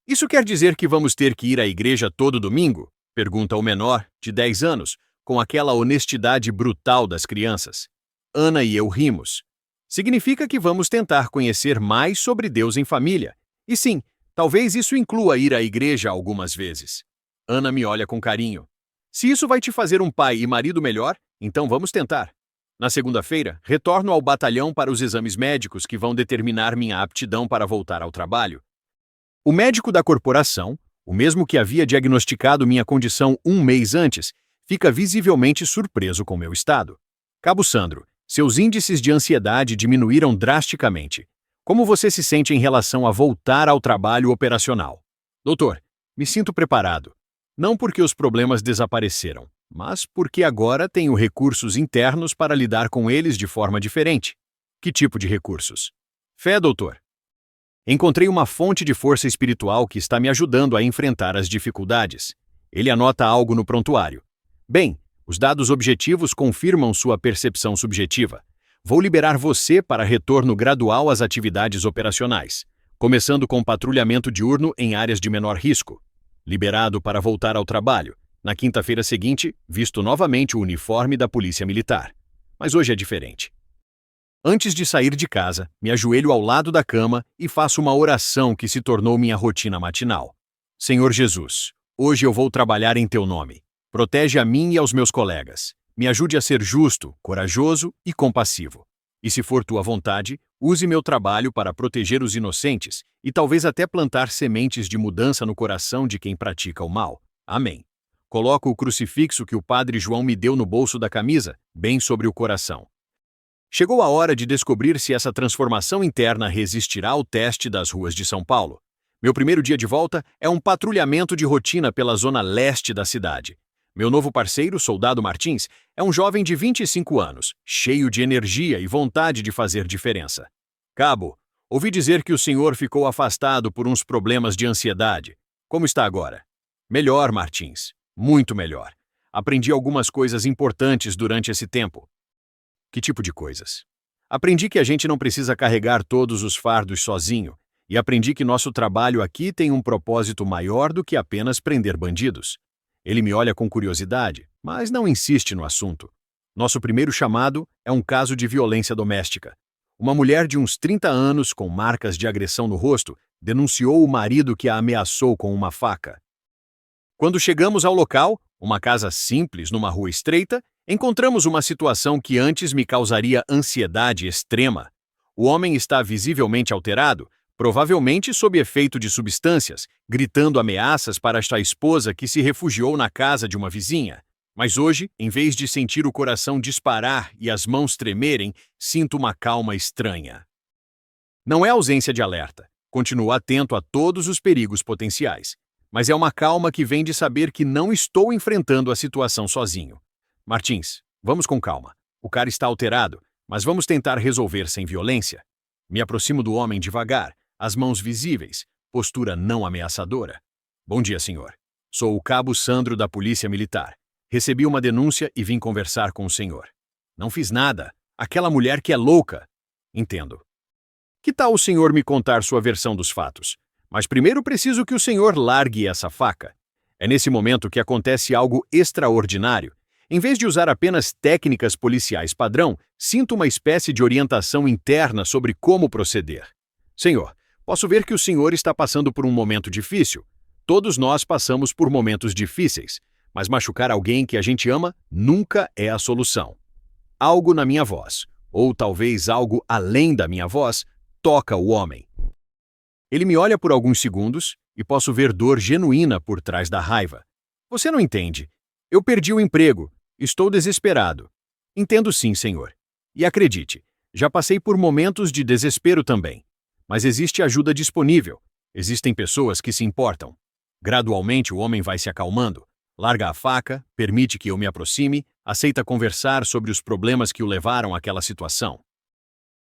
Isso quer dizer que vamos ter que ir à igreja todo domingo? Pergunta o menor, de 10 anos, com aquela honestidade brutal das crianças. Ana e eu rimos. Significa que vamos tentar conhecer mais sobre Deus em família. E sim, talvez isso inclua ir à igreja algumas vezes. Ana me olha com carinho. Se isso vai te fazer um pai e marido melhor, então vamos tentar. Na segunda-feira, retorno ao batalhão para os exames médicos que vão determinar minha aptidão para voltar ao trabalho. O médico da corporação, o mesmo que havia diagnosticado minha condição um mês antes, fica visivelmente surpreso com meu estado. Cabo Sandro, seus índices de ansiedade diminuíram drasticamente. Como você se sente em relação a voltar ao trabalho operacional? Doutor, me sinto preparado. Não porque os problemas desapareceram, mas porque agora tenho recursos internos para lidar com eles de forma diferente. Que tipo de recursos? Fé, doutor. Encontrei uma fonte de força espiritual que está me ajudando a enfrentar as dificuldades. Ele anota algo no prontuário. Bem, os dados objetivos confirmam sua percepção subjetiva. Vou liberar você para retorno gradual às atividades operacionais, começando com patrulhamento diurno em áreas de menor risco. Liberado para voltar ao trabalho. Na quinta-feira seguinte, visto novamente o uniforme da Polícia Militar. Mas hoje é diferente. Antes de sair de casa, me ajoelho ao lado da cama e faço uma oração que se tornou minha rotina matinal. Senhor Jesus, hoje eu vou trabalhar em teu nome. Protege a mim e aos meus colegas. Me ajude a ser justo, corajoso e compassivo. E se for tua vontade, use meu trabalho para proteger os inocentes e talvez até plantar sementes de mudança no coração de quem pratica o mal. Amém. Coloco o crucifixo que o padre João me deu no bolso da camisa, bem sobre o coração. Chegou a hora de descobrir se essa transformação interna resistirá ao teste das ruas de São Paulo. Meu primeiro dia de volta é um patrulhamento de rotina pela zona leste da cidade. Meu novo parceiro, Soldado Martins, é um jovem de 25 anos, cheio de energia e vontade de fazer diferença. Cabo, ouvi dizer que o senhor ficou afastado por uns problemas de ansiedade. Como está agora? Melhor, Martins. Muito melhor. Aprendi algumas coisas importantes durante esse tempo. Que tipo de coisas? Aprendi que a gente não precisa carregar todos os fardos sozinho, e aprendi que nosso trabalho aqui tem um propósito maior do que apenas prender bandidos. Ele me olha com curiosidade, mas não insiste no assunto. Nosso primeiro chamado é um caso de violência doméstica. Uma mulher de uns 30 anos, com marcas de agressão no rosto, denunciou o marido que a ameaçou com uma faca. Quando chegamos ao local, uma casa simples numa rua estreita, encontramos uma situação que antes me causaria ansiedade extrema. O homem está visivelmente alterado, provavelmente sob efeito de substâncias, gritando ameaças para sua esposa que se refugiou na casa de uma vizinha. Mas hoje, em vez de sentir o coração disparar e as mãos tremerem, sinto uma calma estranha. Não é ausência de alerta. Continuo atento a todos os perigos potenciais. Mas é uma calma que vem de saber que não estou enfrentando a situação sozinho. Martins, vamos com calma. O cara está alterado, mas vamos tentar resolver sem violência. Me aproximo do homem devagar, as mãos visíveis, postura não ameaçadora. Bom dia, senhor. Sou o cabo Sandro da Polícia Militar. Recebi uma denúncia e vim conversar com o senhor. Não fiz nada. Aquela mulher que é louca. Entendo. Que tal o senhor me contar sua versão dos fatos? Mas primeiro preciso que o senhor largue essa faca. É nesse momento que acontece algo extraordinário. Em vez de usar apenas técnicas policiais padrão, sinto uma espécie de orientação interna sobre como proceder. Senhor, posso ver que o senhor está passando por um momento difícil. Todos nós passamos por momentos difíceis, mas machucar alguém que a gente ama nunca é a solução. Algo na minha voz, ou talvez algo além da minha voz, toca o homem. Ele me olha por alguns segundos e posso ver dor genuína por trás da raiva. Você não entende. Eu perdi o emprego. Estou desesperado. Entendo sim, senhor. E acredite, já passei por momentos de desespero também. Mas existe ajuda disponível. Existem pessoas que se importam. Gradualmente o homem vai se acalmando. Larga a faca, permite que eu me aproxime, aceita conversar sobre os problemas que o levaram àquela situação.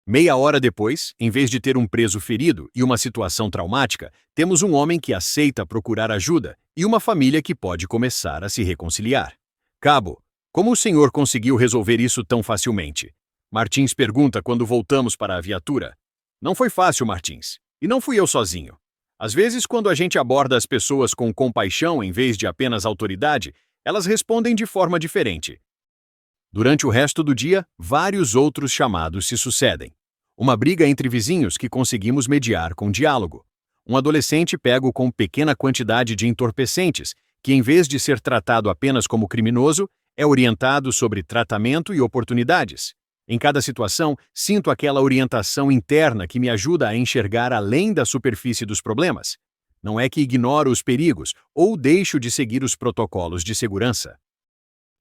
Meia hora depois, em vez de ter um preso ferido e uma situação traumática, temos um homem que aceita procurar ajuda e uma família que pode começar a se reconciliar. Cabo, como o senhor conseguiu resolver isso tão facilmente? Martins pergunta quando voltamos para a viatura. Não foi fácil, Martins. E não fui eu sozinho. Às vezes, quando a gente aborda as pessoas com compaixão em vez de apenas autoridade, elas respondem de forma diferente. Durante o resto do dia, vários outros chamados se sucedem. Uma briga entre vizinhos que conseguimos mediar com diálogo. Um adolescente pego com pequena quantidade de entorpecentes, que em vez de ser tratado apenas como criminoso, é orientado sobre tratamento e oportunidades. Em cada situação, sinto aquela orientação interna que me ajuda a enxergar além da superfície dos problemas. Não é que ignoro os perigos ou deixo de seguir os protocolos de segurança.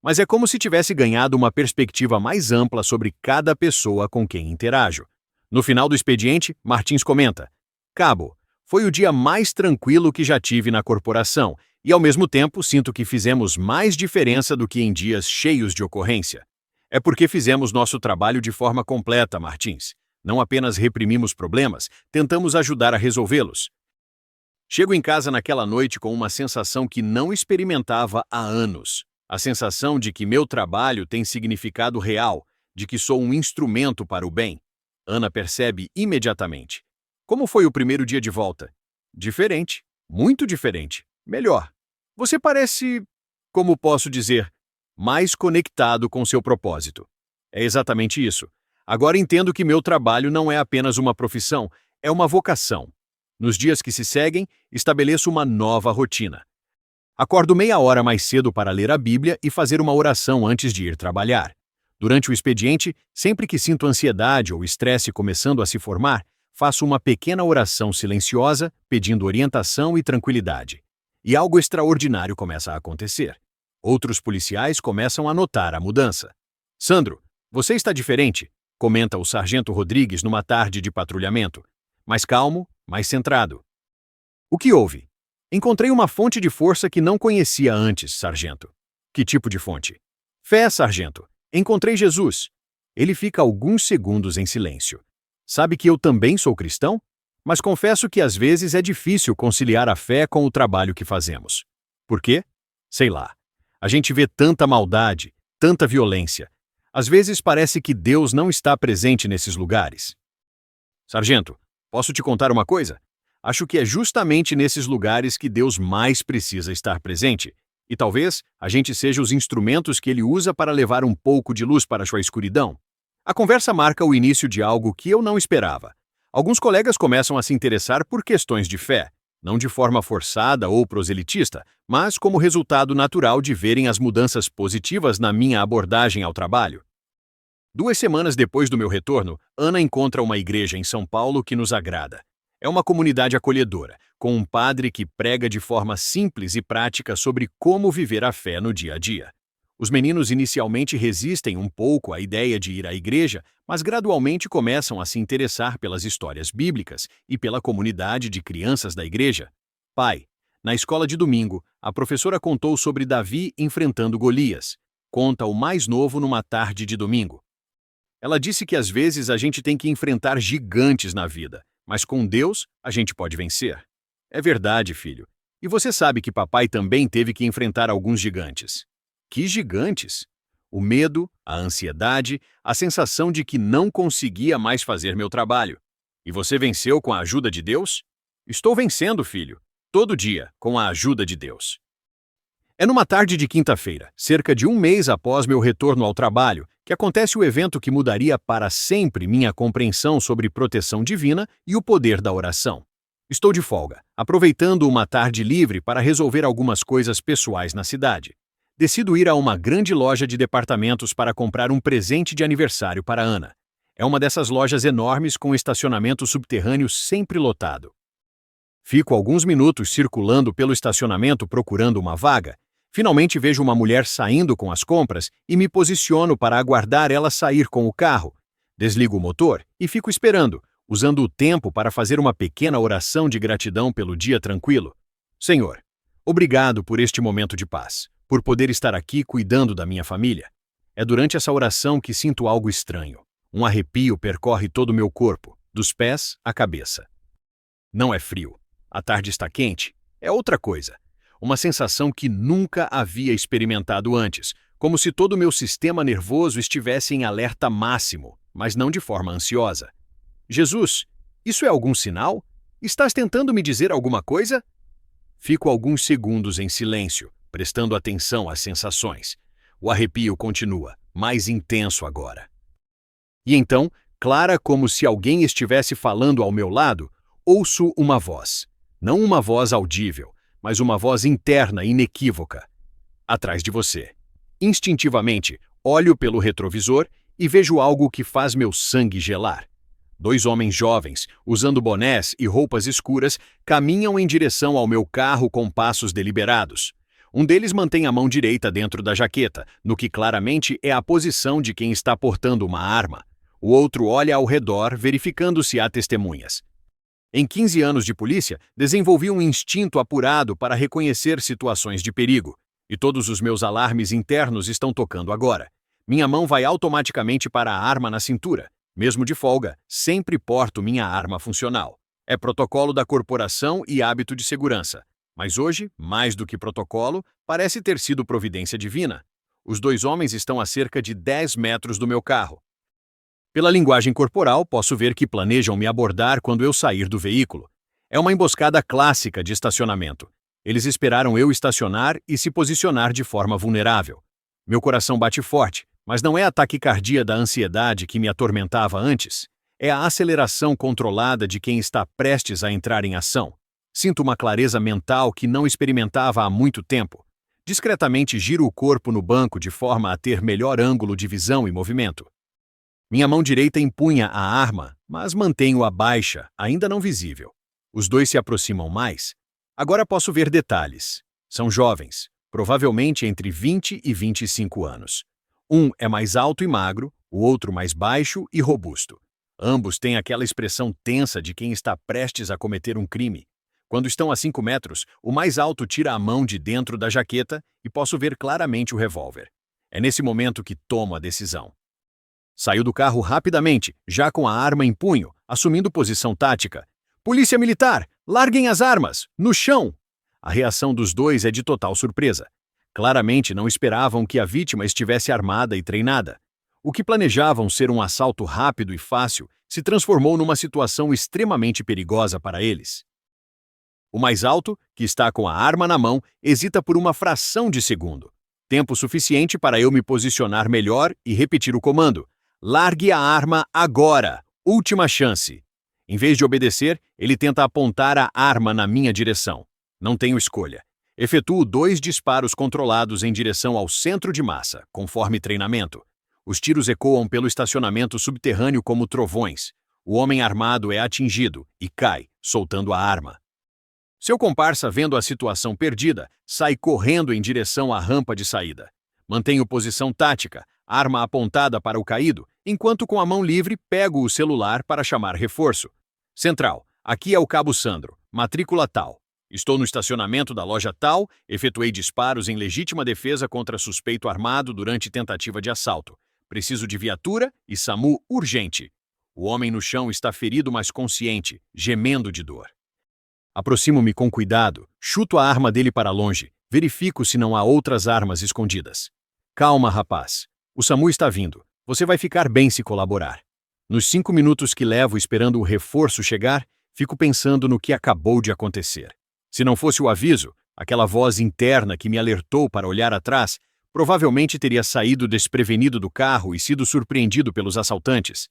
Mas é como se tivesse ganhado uma perspectiva mais ampla sobre cada pessoa com quem interajo. No final do expediente, Martins comenta: Cabo, foi o dia mais tranquilo que já tive na corporação e, ao mesmo tempo, sinto que fizemos mais diferença do que em dias cheios de ocorrência. É porque fizemos nosso trabalho de forma completa, Martins. Não apenas reprimimos problemas, tentamos ajudar a resolvê-los. Chego em casa naquela noite com uma sensação que não experimentava há anos. A sensação de que meu trabalho tem significado real, de que sou um instrumento para o bem. Ana percebe imediatamente. Como foi o primeiro dia de volta? Diferente. Muito diferente. Melhor. Você parece, como posso dizer, mais conectado com seu propósito. É exatamente isso. Agora entendo que meu trabalho não é apenas uma profissão, é uma vocação. Nos dias que se seguem, estabeleço uma nova rotina. Acordo meia hora mais cedo para ler a Bíblia e fazer uma oração antes de ir trabalhar. Durante o expediente, sempre que sinto ansiedade ou estresse começando a se formar, faço uma pequena oração silenciosa, pedindo orientação e tranquilidade. E algo extraordinário começa a acontecer. Outros policiais começam a notar a mudança. Sandro, você está diferente, comenta o sargento Rodrigues numa tarde de patrulhamento. Mais calmo, mais centrado. O que houve? Encontrei uma fonte de força que não conhecia antes, sargento. Que tipo de fonte? Fé, sargento. Encontrei Jesus. Ele fica alguns segundos em silêncio. Sabe que eu também sou cristão? Mas confesso que às vezes é difícil conciliar a fé com o trabalho que fazemos. Por quê? Sei lá. A gente vê tanta maldade, tanta violência. Às vezes parece que Deus não está presente nesses lugares. Sargento, posso te contar uma coisa? Acho que é justamente nesses lugares que Deus mais precisa estar presente. E talvez a gente seja os instrumentos que ele usa para levar um pouco de luz para sua escuridão. A conversa marca o início de algo que eu não esperava. Alguns colegas começam a se interessar por questões de fé, não de forma forçada ou proselitista, mas como resultado natural de verem as mudanças positivas na minha abordagem ao trabalho. 2 semanas depois do meu retorno, Ana encontra uma igreja em São Paulo que nos agrada. É uma comunidade acolhedora, com um padre que prega de forma simples e prática sobre como viver a fé no dia a dia. Os meninos inicialmente resistem um pouco à ideia de ir à igreja, mas gradualmente começam a se interessar pelas histórias bíblicas e pela comunidade de crianças da igreja. Pai, na escola de domingo, a professora contou sobre Davi enfrentando Golias. Conta o mais novo numa tarde de domingo. Ela disse que às vezes a gente tem que enfrentar gigantes na vida, mas com Deus a gente pode vencer. É verdade, filho. E você sabe que papai também teve que enfrentar alguns gigantes. Que gigantes? O medo, a ansiedade, a sensação de que não conseguia mais fazer meu trabalho. E você venceu com a ajuda de Deus? Estou vencendo, filho. Todo dia, com a ajuda de Deus. É numa tarde de quinta-feira, cerca de um mês após meu retorno ao trabalho, que acontece o evento que mudaria para sempre minha compreensão sobre proteção divina e o poder da oração. Estou de folga, aproveitando uma tarde livre para resolver algumas coisas pessoais na cidade. Decido ir a uma grande loja de departamentos para comprar um presente de aniversário para Ana. É uma dessas lojas enormes com estacionamento subterrâneo sempre lotado. Fico alguns minutos circulando pelo estacionamento procurando uma vaga. Finalmente vejo uma mulher saindo com as compras e me posiciono para aguardar ela sair com o carro. Desligo o motor e fico esperando, usando o tempo para fazer uma pequena oração de gratidão pelo dia tranquilo. Senhor, obrigado por este momento de paz, por poder estar aqui cuidando da minha família. É durante essa oração que sinto algo estranho. Um arrepio percorre todo o meu corpo, dos pés à cabeça. Não é frio. A tarde está quente. É outra coisa. Uma sensação que nunca havia experimentado antes, como se todo o meu sistema nervoso estivesse em alerta máximo, mas não de forma ansiosa. Jesus, isso é algum sinal? Estás tentando me dizer alguma coisa? Fico alguns segundos em silêncio, prestando atenção às sensações. O arrepio continua, mais intenso agora. E então, clara como se alguém estivesse falando ao meu lado, ouço uma voz. Não uma voz audível, mas uma voz interna inequívoca. Atrás de você. Instintivamente, olho pelo retrovisor e vejo algo que faz meu sangue gelar. 2 homens jovens, usando bonés e roupas escuras, caminham em direção ao meu carro com passos deliberados. Um deles mantém a mão direita dentro da jaqueta, no que claramente é a posição de quem está portando uma arma. O outro olha ao redor, verificando se há testemunhas. Em 15 anos de polícia, desenvolvi um instinto apurado para reconhecer situações de perigo. E todos os meus alarmes internos estão tocando agora. Minha mão vai automaticamente para a arma na cintura. Mesmo de folga, sempre porto minha arma funcional. É protocolo da corporação e hábito de segurança. Mas hoje, mais do que protocolo, parece ter sido providência divina. Os 2 homens estão a cerca de 10 metros do meu carro. Pela linguagem corporal, posso ver que planejam me abordar quando eu sair do veículo. É uma emboscada clássica de estacionamento. Eles esperaram eu estacionar e se posicionar de forma vulnerável. Meu coração bate forte, mas não é a taquicardia da ansiedade que me atormentava antes. É a aceleração controlada de quem está prestes a entrar em ação. Sinto uma clareza mental que não experimentava há muito tempo. Discretamente giro o corpo no banco de forma a ter melhor ângulo de visão e movimento. Minha mão direita empunha a arma, mas mantenho-a baixa, ainda não visível. Os 2 se aproximam mais. Agora posso ver detalhes. São jovens, provavelmente entre 20 e 25 anos. Um é mais alto e magro, o outro mais baixo e robusto. Ambos têm aquela expressão tensa de quem está prestes a cometer um crime. Quando estão a 5 metros, o mais alto tira a mão de dentro da jaqueta e posso ver claramente o revólver. É nesse momento que tomo a decisão. Saio do carro rapidamente, já com a arma em punho, assumindo posição tática. Polícia Militar, larguem as armas! No chão! A reação dos 2 é de total surpresa. Claramente não esperavam que a vítima estivesse armada e treinada. O que planejavam ser um assalto rápido e fácil se transformou numa situação extremamente perigosa para eles. O mais alto, que está com a arma na mão, hesita por uma fração de segundo. Tempo suficiente para eu me posicionar melhor e repetir o comando. Largue a arma agora! Última chance! Em vez de obedecer, ele tenta apontar a arma na minha direção. Não tenho escolha. Efetuo 2 disparos controlados em direção ao centro de massa, conforme treinamento. Os tiros ecoam pelo estacionamento subterrâneo como trovões. O homem armado é atingido e cai, soltando a arma. Seu comparsa, vendo a situação perdida, sai correndo em direção à rampa de saída. Mantenho posição tática, arma apontada para o caído, enquanto com a mão livre pego o celular para chamar reforço. Central, aqui é o Cabo Sandro, matrícula tal. Estou no estacionamento da loja tal, efetuei disparos em legítima defesa contra suspeito armado durante tentativa de assalto. Preciso de viatura e SAMU urgente. O homem no chão está ferido, mas consciente, gemendo de dor. Aproximo-me com cuidado, chuto a arma dele para longe, verifico se não há outras armas escondidas. Calma, rapaz. O SAMU está vindo. Você vai ficar bem se colaborar. Nos 5 minutos que levo esperando o reforço chegar, fico pensando no que acabou de acontecer. Se não fosse o aviso, aquela voz interna que me alertou para olhar atrás, provavelmente teria saído desprevenido do carro e sido surpreendido pelos assaltantes.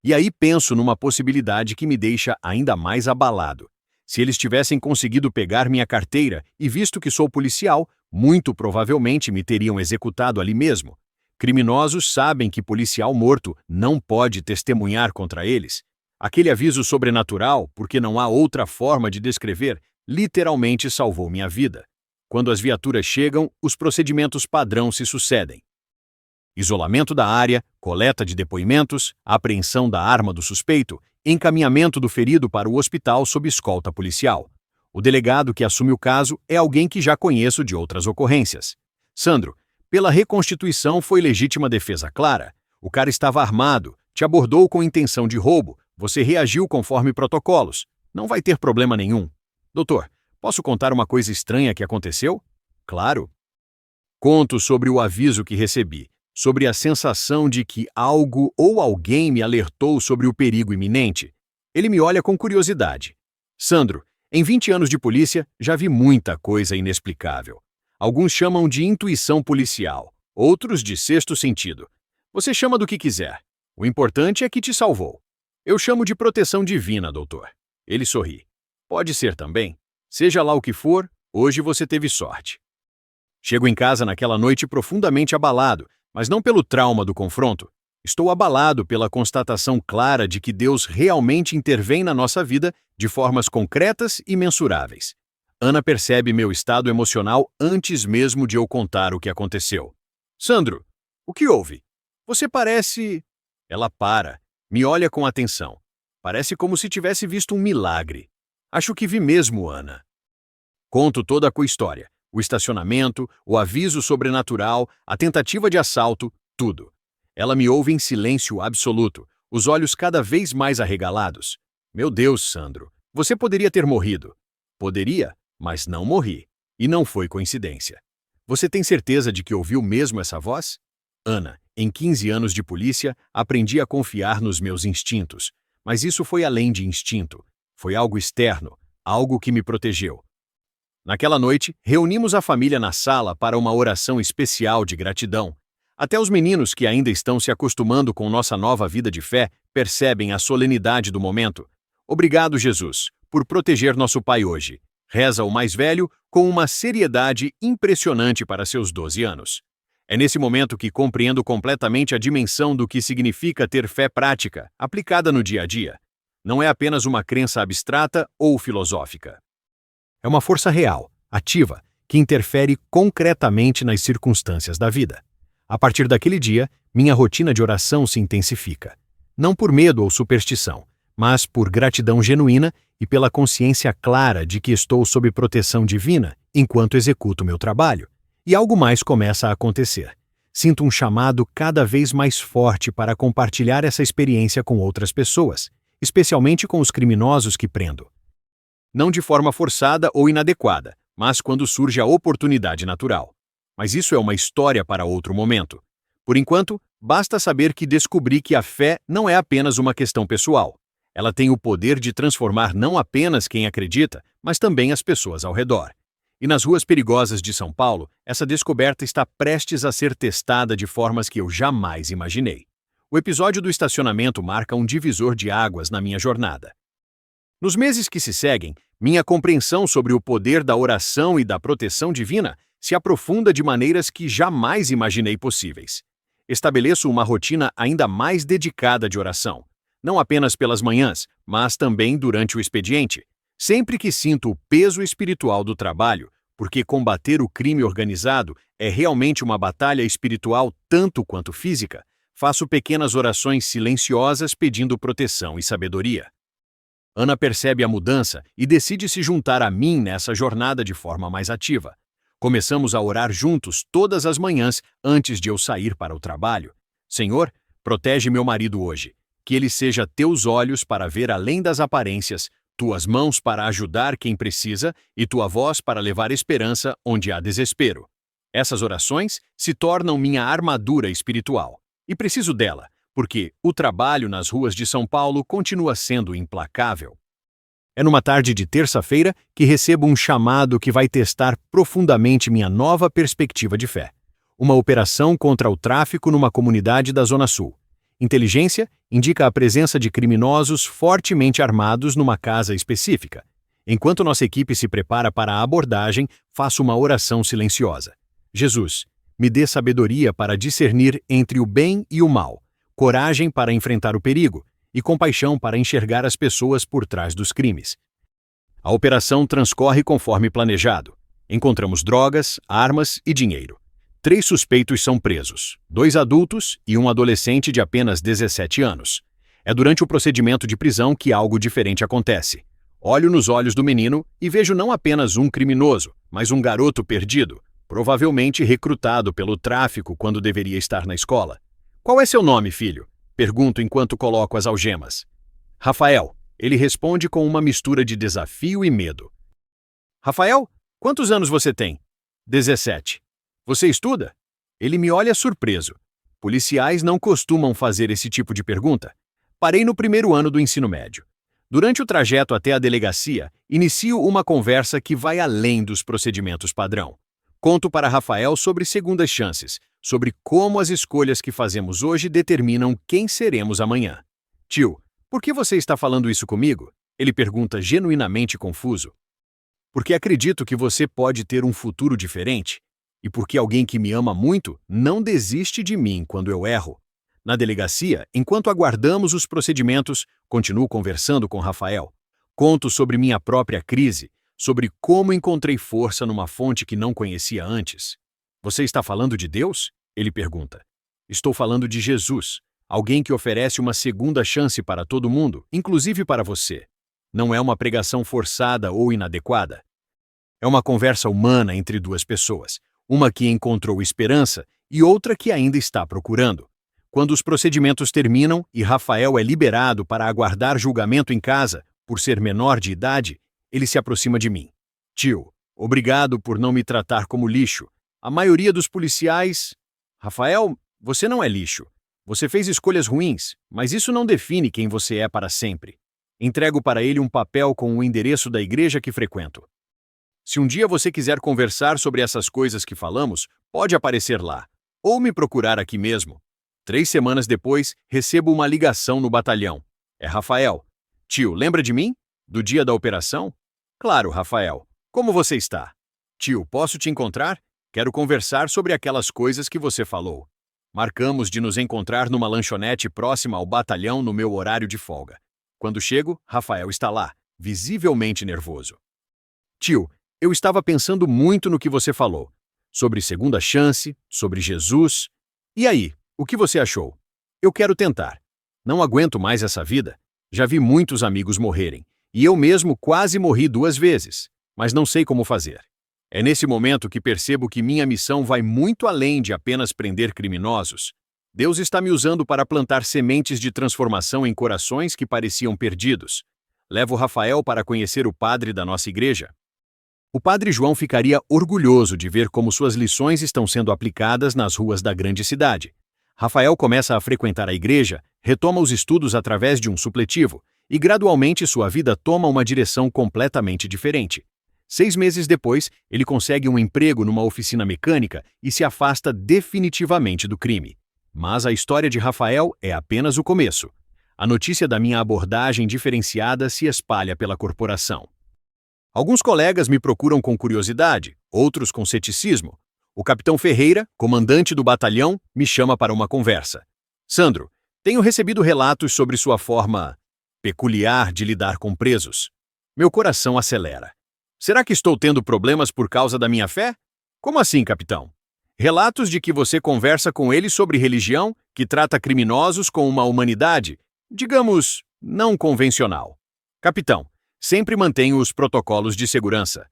E aí penso numa possibilidade que me deixa ainda mais abalado. Se eles tivessem conseguido pegar minha carteira e visto que sou policial, muito provavelmente me teriam executado ali mesmo. Criminosos sabem que policial morto não pode testemunhar contra eles. Aquele aviso sobrenatural, porque não há outra forma de descrever, literalmente salvou minha vida. Quando as viaturas chegam, os procedimentos padrão se sucedem. Isolamento da área, coleta de depoimentos, apreensão da arma do suspeito, encaminhamento do ferido para o hospital sob escolta policial. O delegado que assume o caso é alguém que já conheço de outras ocorrências. Sandro, pela reconstituição foi legítima defesa clara. O cara estava armado, te abordou com intenção de roubo, você reagiu conforme protocolos. Não vai ter problema nenhum. Doutor, posso contar uma coisa estranha que aconteceu? Claro. Conto sobre o aviso que recebi, sobre a sensação de que algo ou alguém me alertou sobre o perigo iminente. Ele me olha com curiosidade. Sandro, em 20 anos de polícia, já vi muita coisa inexplicável. Alguns chamam de intuição policial, outros de sexto sentido. Você chama do que quiser. O importante é que te salvou. Eu chamo de proteção divina, doutor. Ele sorri. Pode ser também. Seja lá o que for, hoje você teve sorte. Chego em casa naquela noite profundamente abalado, mas não pelo trauma do confronto. Estou abalado pela constatação clara de que Deus realmente intervém na nossa vida de formas concretas e mensuráveis. Ana percebe meu estado emocional antes mesmo de eu contar o que aconteceu. Sandro, o que houve? Você parece... Ela para, me olha com atenção. Parece como se tivesse visto um milagre. Acho que vi mesmo, Ana. Conto toda a história. O estacionamento, o aviso sobrenatural, a tentativa de assalto, tudo. Ela me ouve em silêncio absoluto, os olhos cada vez mais arregalados. Meu Deus, Sandro, você poderia ter morrido. Poderia, mas não morri. E não foi coincidência. Você tem certeza de que ouviu mesmo essa voz? Ana, em 15 anos de polícia, aprendi a confiar nos meus instintos. Mas isso foi além de instinto. Foi algo externo, algo que me protegeu. Naquela noite, reunimos a família na sala para uma oração especial de gratidão. Até os meninos que ainda estão se acostumando com nossa nova vida de fé percebem a solenidade do momento. Obrigado, Jesus, por proteger nosso pai hoje. Reza o mais velho com uma seriedade impressionante para seus 12 anos. É nesse momento que compreendo completamente a dimensão do que significa ter fé prática, aplicada no dia a dia. Não é apenas uma crença abstrata ou filosófica. É uma força real, ativa, que interfere concretamente nas circunstâncias da vida. A partir daquele dia, minha rotina de oração se intensifica. Não por medo ou superstição, mas por gratidão genuína e pela consciência clara de que estou sob proteção divina enquanto executo meu trabalho. E algo mais começa a acontecer. Sinto um chamado cada vez mais forte para compartilhar essa experiência com outras pessoas, especialmente com os criminosos que prendo. Não de forma forçada ou inadequada, mas quando surge a oportunidade natural. Mas isso é uma história para outro momento. Por enquanto, basta saber que descobri que a fé não é apenas uma questão pessoal. Ela tem o poder de transformar não apenas quem acredita, mas também as pessoas ao redor. E nas ruas perigosas de São Paulo, essa descoberta está prestes a ser testada de formas que eu jamais imaginei. O episódio do estacionamento marca um divisor de águas na minha jornada. Nos meses que se seguem, minha compreensão sobre o poder da oração e da proteção divina se aprofunda de maneiras que jamais imaginei possíveis. Estabeleço uma rotina ainda mais dedicada de oração, não apenas pelas manhãs, mas também durante o expediente, sempre que sinto o peso espiritual do trabalho, porque combater o crime organizado é realmente uma batalha espiritual tanto quanto física, faço pequenas orações silenciosas pedindo proteção e sabedoria. Ana percebe a mudança e decide se juntar a mim nessa jornada de forma mais ativa. Começamos a orar juntos todas as manhãs antes de eu sair para o trabalho. Senhor, protege meu marido hoje. Que ele seja teus olhos para ver além das aparências, tuas mãos para ajudar quem precisa e tua voz para levar esperança onde há desespero. Essas orações se tornam minha armadura espiritual. E preciso dela, porque o trabalho nas ruas de São Paulo continua sendo implacável. É numa tarde de terça-feira que recebo um chamado que vai testar profundamente minha nova perspectiva de fé. Uma operação contra o tráfico numa comunidade da Zona Sul. Inteligência indica a presença de criminosos fortemente armados numa casa específica. Enquanto nossa equipe se prepara para a abordagem, faço uma oração silenciosa. Jesus, me dê sabedoria para discernir entre o bem e o mal, coragem para enfrentar o perigo e compaixão para enxergar as pessoas por trás dos crimes. A operação transcorre conforme planejado. Encontramos drogas, armas e dinheiro. 3 suspeitos são presos, 2 adultos e um adolescente de apenas 17 anos. É durante o procedimento de prisão que algo diferente acontece. Olho nos olhos do menino e vejo não apenas um criminoso, mas um garoto perdido, provavelmente recrutado pelo tráfico quando deveria estar na escola. Qual é seu nome, filho? Pergunto enquanto coloco as algemas. Rafael, ele responde com uma mistura de desafio e medo. Rafael, quantos anos você tem? 17. Você estuda? Ele me olha surpreso. Policiais não costumam fazer esse tipo de pergunta. Parei no primeiro ano do ensino médio. Durante o trajeto até a delegacia, inicio uma conversa que vai além dos procedimentos padrão. Conto para Rafael sobre segundas chances, sobre como as escolhas que fazemos hoje determinam quem seremos amanhã. Tio, por que você está falando isso comigo? Ele pergunta genuinamente confuso. Porque acredito que você pode ter um futuro diferente e porque alguém que me ama muito não desiste de mim quando eu erro. Na delegacia, enquanto aguardamos os procedimentos, continuo conversando com Rafael. Conto sobre minha própria crise, sobre como encontrei força numa fonte que não conhecia antes. Você está falando de Deus? Ele pergunta. Estou falando de Jesus, alguém que oferece uma segunda chance para todo mundo, inclusive para você. Não é uma pregação forçada ou inadequada. É uma conversa humana entre 2 pessoas, uma que encontrou esperança e outra que ainda está procurando. Quando os procedimentos terminam e Rafael é liberado para aguardar julgamento em casa, por ser menor de idade, ele se aproxima de mim. Tio, obrigado por não me tratar como lixo. A maioria dos policiais... Rafael, você não é lixo. Você fez escolhas ruins, mas isso não define quem você é para sempre. Entrego para ele um papel com o endereço da igreja que frequento. Se um dia você quiser conversar sobre essas coisas que falamos, pode aparecer lá, ou me procurar aqui mesmo. 3 semanas depois, recebo uma ligação no batalhão. É Rafael. Tio, lembra de mim? Do dia da operação? Claro, Rafael. Como você está? Tio, posso te encontrar? Quero conversar sobre aquelas coisas que você falou. Marcamos de nos encontrar numa lanchonete próxima ao batalhão no meu horário de folga. Quando chego, Rafael está lá, visivelmente nervoso. Tio, eu estava pensando muito no que você falou. Sobre segunda chance, sobre Jesus. E aí, o que você achou? Eu quero tentar. Não aguento mais essa vida. Já vi muitos amigos morrerem. E eu mesmo quase morri 2 vezes. Mas não sei como fazer. É nesse momento que percebo que minha missão vai muito além de apenas prender criminosos. Deus está me usando para plantar sementes de transformação em corações que pareciam perdidos. Levo Rafael para conhecer o padre da nossa igreja. O padre João ficaria orgulhoso de ver como suas lições estão sendo aplicadas nas ruas da grande cidade. Rafael começa a frequentar a igreja, retoma os estudos através de um supletivo e gradualmente sua vida toma uma direção completamente diferente. 6 meses depois, ele consegue um emprego numa oficina mecânica e se afasta definitivamente do crime. Mas a história de Rafael é apenas o começo. A notícia da minha abordagem diferenciada se espalha pela corporação. Alguns colegas me procuram com curiosidade, outros com ceticismo. O capitão Ferreira, comandante do batalhão, me chama para uma conversa. Sandro, tenho recebido relatos sobre sua forma peculiar de lidar com presos. Meu coração acelera. Será que estou tendo problemas por causa da minha fé? Como assim, capitão? Relatos de que você conversa com ele sobre religião, que trata criminosos com uma humanidade, digamos, não convencional. Capitão, sempre mantenho os protocolos de segurança.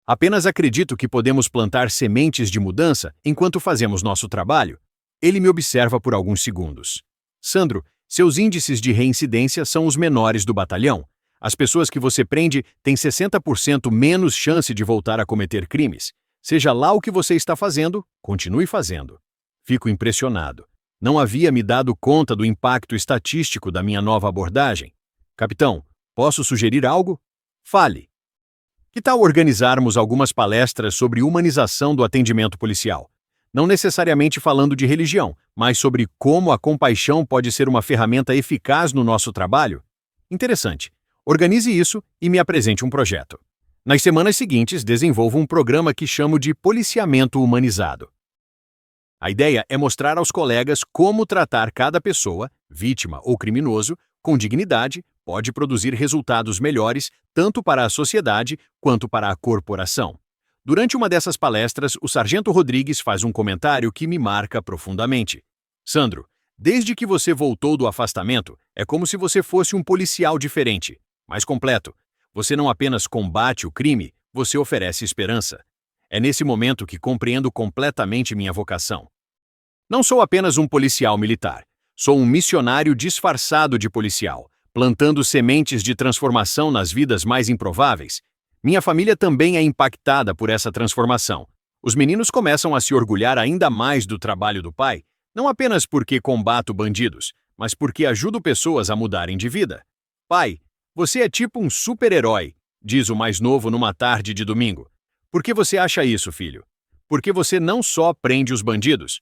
Apenas acredito que podemos plantar sementes de mudança enquanto fazemos nosso trabalho. Ele me observa por alguns segundos. Sandro, seus índices de reincidência são os menores do batalhão. As pessoas que você prende têm 60% menos chance de voltar a cometer crimes. Seja lá o que você está fazendo, continue fazendo. Fico impressionado. Não havia me dado conta do impacto estatístico da minha nova abordagem. Capitão, posso sugerir algo? Fale. Que tal organizarmos algumas palestras sobre humanização do atendimento policial? Não necessariamente falando de religião, mas sobre como a compaixão pode ser uma ferramenta eficaz no nosso trabalho? Interessante. Organize isso e me apresente um projeto. Nas semanas seguintes, desenvolvo um programa que chamo de policiamento humanizado. A ideia é mostrar aos colegas como tratar cada pessoa, vítima ou criminoso, com dignidade, pode produzir resultados melhores tanto para a sociedade quanto para a corporação. Durante uma dessas palestras, o sargento Rodrigues faz um comentário que me marca profundamente. Sandro, desde que você voltou do afastamento, é como se você fosse um policial diferente, mais completo. Você não apenas combate o crime, você oferece esperança. É nesse momento que compreendo completamente minha vocação. Não sou apenas um policial militar. Sou um missionário disfarçado de policial, plantando sementes de transformação nas vidas mais improváveis. Minha família também é impactada por essa transformação. Os meninos começam a se orgulhar ainda mais do trabalho do pai, não apenas porque combato bandidos, mas porque ajudo pessoas a mudarem de vida. Pai, você é tipo um super-herói, diz o mais novo numa tarde de domingo. Por que você acha isso, filho? Porque você não só prende os bandidos,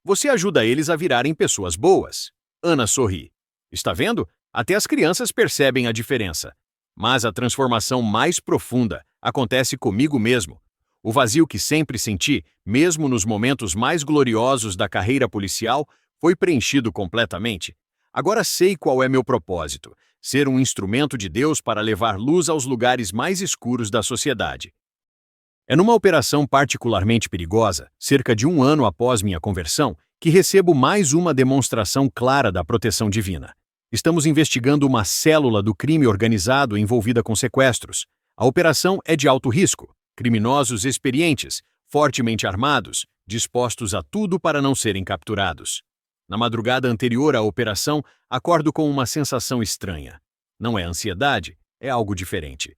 você ajuda eles a virarem pessoas boas. Ana sorri. Está vendo? Até as crianças percebem a diferença. Mas a transformação mais profunda acontece comigo mesmo. O vazio que sempre senti, mesmo nos momentos mais gloriosos da carreira policial, foi preenchido completamente. Agora sei qual é meu propósito: ser um instrumento de Deus para levar luz aos lugares mais escuros da sociedade. É numa operação particularmente perigosa, cerca de 1 ano após minha conversão, que recebo mais uma demonstração clara da proteção divina. Estamos investigando uma célula do crime organizado envolvida com sequestros. A operação é de alto risco. Criminosos experientes, fortemente armados, dispostos a tudo para não serem capturados. Na madrugada anterior à operação, acordo com uma sensação estranha. Não é ansiedade, é algo diferente.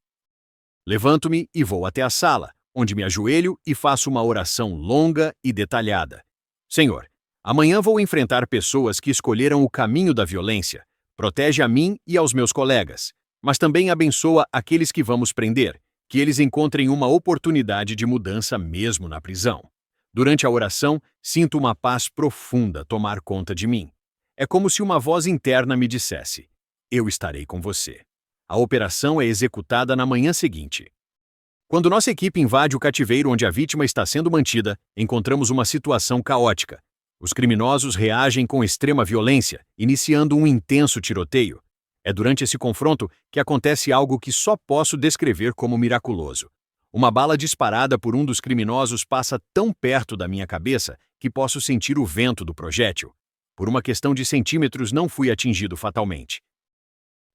Levanto-me e vou até a sala, onde me ajoelho e faço uma oração longa e detalhada. Senhor, amanhã vou enfrentar pessoas que escolheram o caminho da violência. Protege a mim e aos meus colegas, mas também abençoa aqueles que vamos prender, que eles encontrem uma oportunidade de mudança mesmo na prisão. Durante a oração, sinto uma paz profunda tomar conta de mim. É como se uma voz interna me dissesse: eu estarei com você. A operação é executada na manhã seguinte. Quando nossa equipe invade o cativeiro onde a vítima está sendo mantida, encontramos uma situação caótica. Os criminosos reagem com extrema violência, iniciando um intenso tiroteio. É durante esse confronto que acontece algo que só posso descrever como miraculoso. Uma bala disparada por um dos criminosos passa tão perto da minha cabeça que posso sentir o vento do projétil. Por uma questão de centímetros, não fui atingido fatalmente.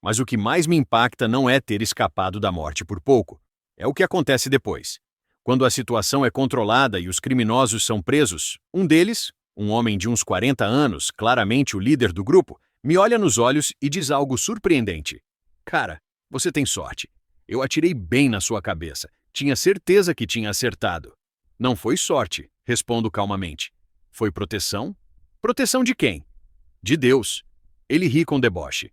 Mas o que mais me impacta não é ter escapado da morte por pouco. É o que acontece depois. Quando a situação é controlada e os criminosos são presos, um deles, um homem de uns 40 anos, claramente o líder do grupo, me olha nos olhos e diz algo surpreendente. Cara, você tem sorte. Eu atirei bem na sua cabeça. Tinha certeza que tinha acertado. Não foi sorte, respondo calmamente. Foi proteção? Proteção de quem? De Deus. Ele ri com deboche.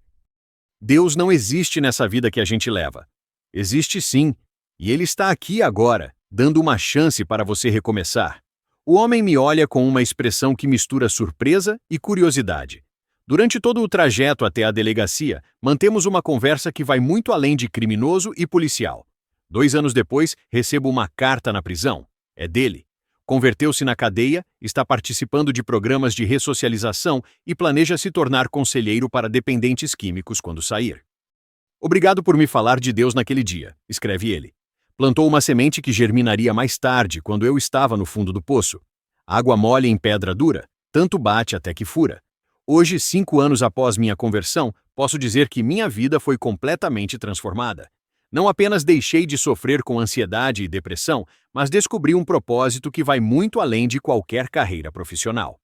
Deus não existe nessa vida que a gente leva. Existe sim, e Ele está aqui agora, dando uma chance para você recomeçar. O homem me olha com uma expressão que mistura surpresa e curiosidade. Durante todo o trajeto até a delegacia, mantemos uma conversa que vai muito além de criminoso e policial. 2 anos depois, recebo uma carta na prisão. É dele. Converteu-se na cadeia, está participando de programas de ressocialização e planeja se tornar conselheiro para dependentes químicos quando sair. Obrigado por me falar de Deus naquele dia, escreve ele. Plantou uma semente que germinaria mais tarde, quando eu estava no fundo do poço. Água mole em pedra dura, tanto bate até que fura. Hoje, 5 anos após minha conversão, posso dizer que minha vida foi completamente transformada. Não apenas deixei de sofrer com ansiedade e depressão, mas descobri um propósito que vai muito além de qualquer carreira profissional.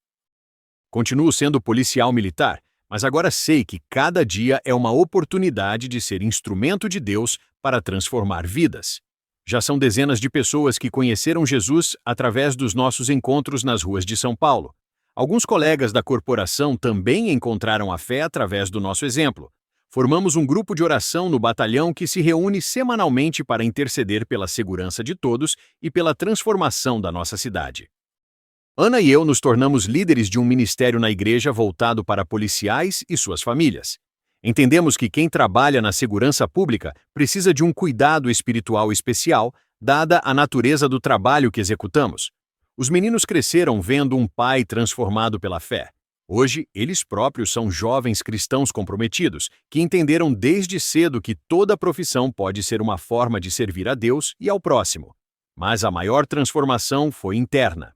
Continuo sendo policial militar, mas agora sei que cada dia é uma oportunidade de ser instrumento de Deus para transformar vidas. Já são dezenas de pessoas que conheceram Jesus através dos nossos encontros nas ruas de São Paulo. Alguns colegas da corporação também encontraram a fé através do nosso exemplo. Formamos um grupo de oração no batalhão que se reúne semanalmente para interceder pela segurança de todos e pela transformação da nossa cidade. Ana e eu nos tornamos líderes de um ministério na igreja voltado para policiais e suas famílias. Entendemos que quem trabalha na segurança pública precisa de um cuidado espiritual especial, dada a natureza do trabalho que executamos. Os meninos cresceram vendo um pai transformado pela fé. Hoje, eles próprios são jovens cristãos comprometidos, que entenderam desde cedo que toda profissão pode ser uma forma de servir a Deus e ao próximo. Mas a maior transformação foi interna.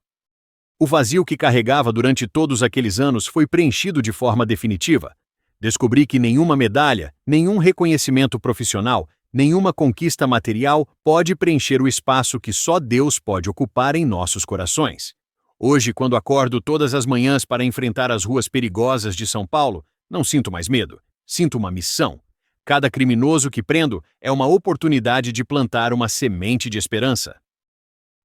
O vazio que carregava durante todos aqueles anos foi preenchido de forma definitiva. Descobri que nenhuma medalha, nenhum reconhecimento profissional, nenhuma conquista material pode preencher o espaço que só Deus pode ocupar em nossos corações. Hoje, quando acordo todas as manhãs para enfrentar as ruas perigosas de São Paulo, não sinto mais medo, sinto uma missão. Cada criminoso que prendo é uma oportunidade de plantar uma semente de esperança.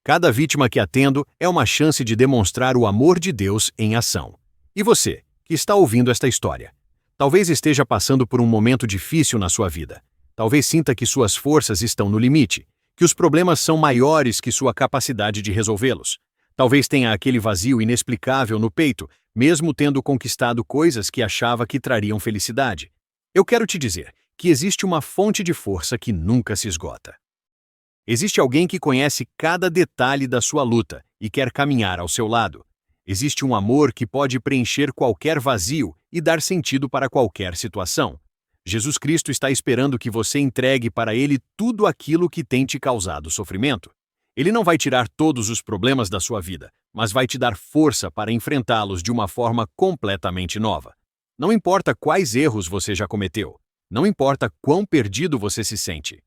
Cada vítima que atendo é uma chance de demonstrar o amor de Deus em ação. E você, que está ouvindo esta história? Talvez esteja passando por um momento difícil na sua vida. Talvez sinta que suas forças estão no limite, que os problemas são maiores que sua capacidade de resolvê-los. Talvez tenha aquele vazio inexplicável no peito, mesmo tendo conquistado coisas que achava que trariam felicidade. Eu quero te dizer que existe uma fonte de força que nunca se esgota. Existe alguém que conhece cada detalhe da sua luta e quer caminhar ao seu lado. Existe um amor que pode preencher qualquer vazio e dar sentido para qualquer situação. Jesus Cristo está esperando que você entregue para Ele tudo aquilo que tem te causado sofrimento. Ele não vai tirar todos os problemas da sua vida, mas vai te dar força para enfrentá-los de uma forma completamente nova. Não importa quais erros você já cometeu. Não importa quão perdido você se sente.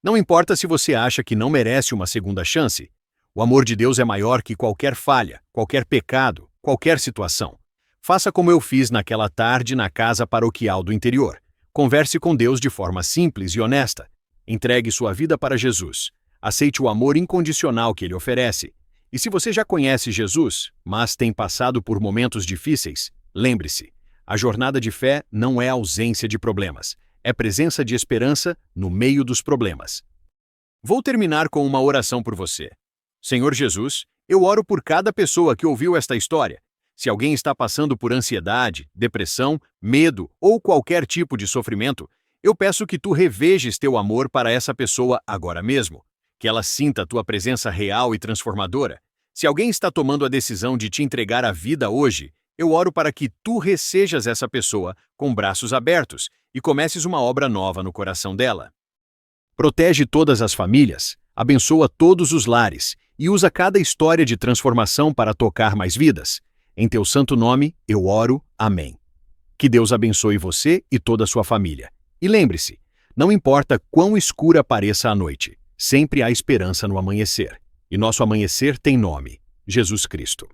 Não importa se você acha que não merece uma segunda chance. O amor de Deus é maior que qualquer falha, qualquer pecado, qualquer situação. Faça como eu fiz naquela tarde na casa paroquial do interior. Converse com Deus de forma simples e honesta. Entregue sua vida para Jesus. Aceite o amor incondicional que Ele oferece. E se você já conhece Jesus, mas tem passado por momentos difíceis, lembre-se, a jornada de fé não é ausência de problemas, é presença de esperança no meio dos problemas. Vou terminar com uma oração por você. Senhor Jesus, eu oro por cada pessoa que ouviu esta história. Se alguém está passando por ansiedade, depressão, medo ou qualquer tipo de sofrimento, eu peço que tu revejes teu amor para essa pessoa agora mesmo. Que ela sinta a tua presença real e transformadora. Se alguém está tomando a decisão de te entregar a vida hoje, eu oro para que tu recejas essa pessoa com braços abertos e comeces uma obra nova no coração dela. Protege todas as famílias, abençoa todos os lares e usa cada história de transformação para tocar mais vidas. Em teu santo nome, eu oro. Amém. Que Deus abençoe você e toda a sua família. E lembre-se, não importa quão escura pareça a noite, sempre há esperança no amanhecer. E nosso amanhecer tem nome: Jesus Cristo.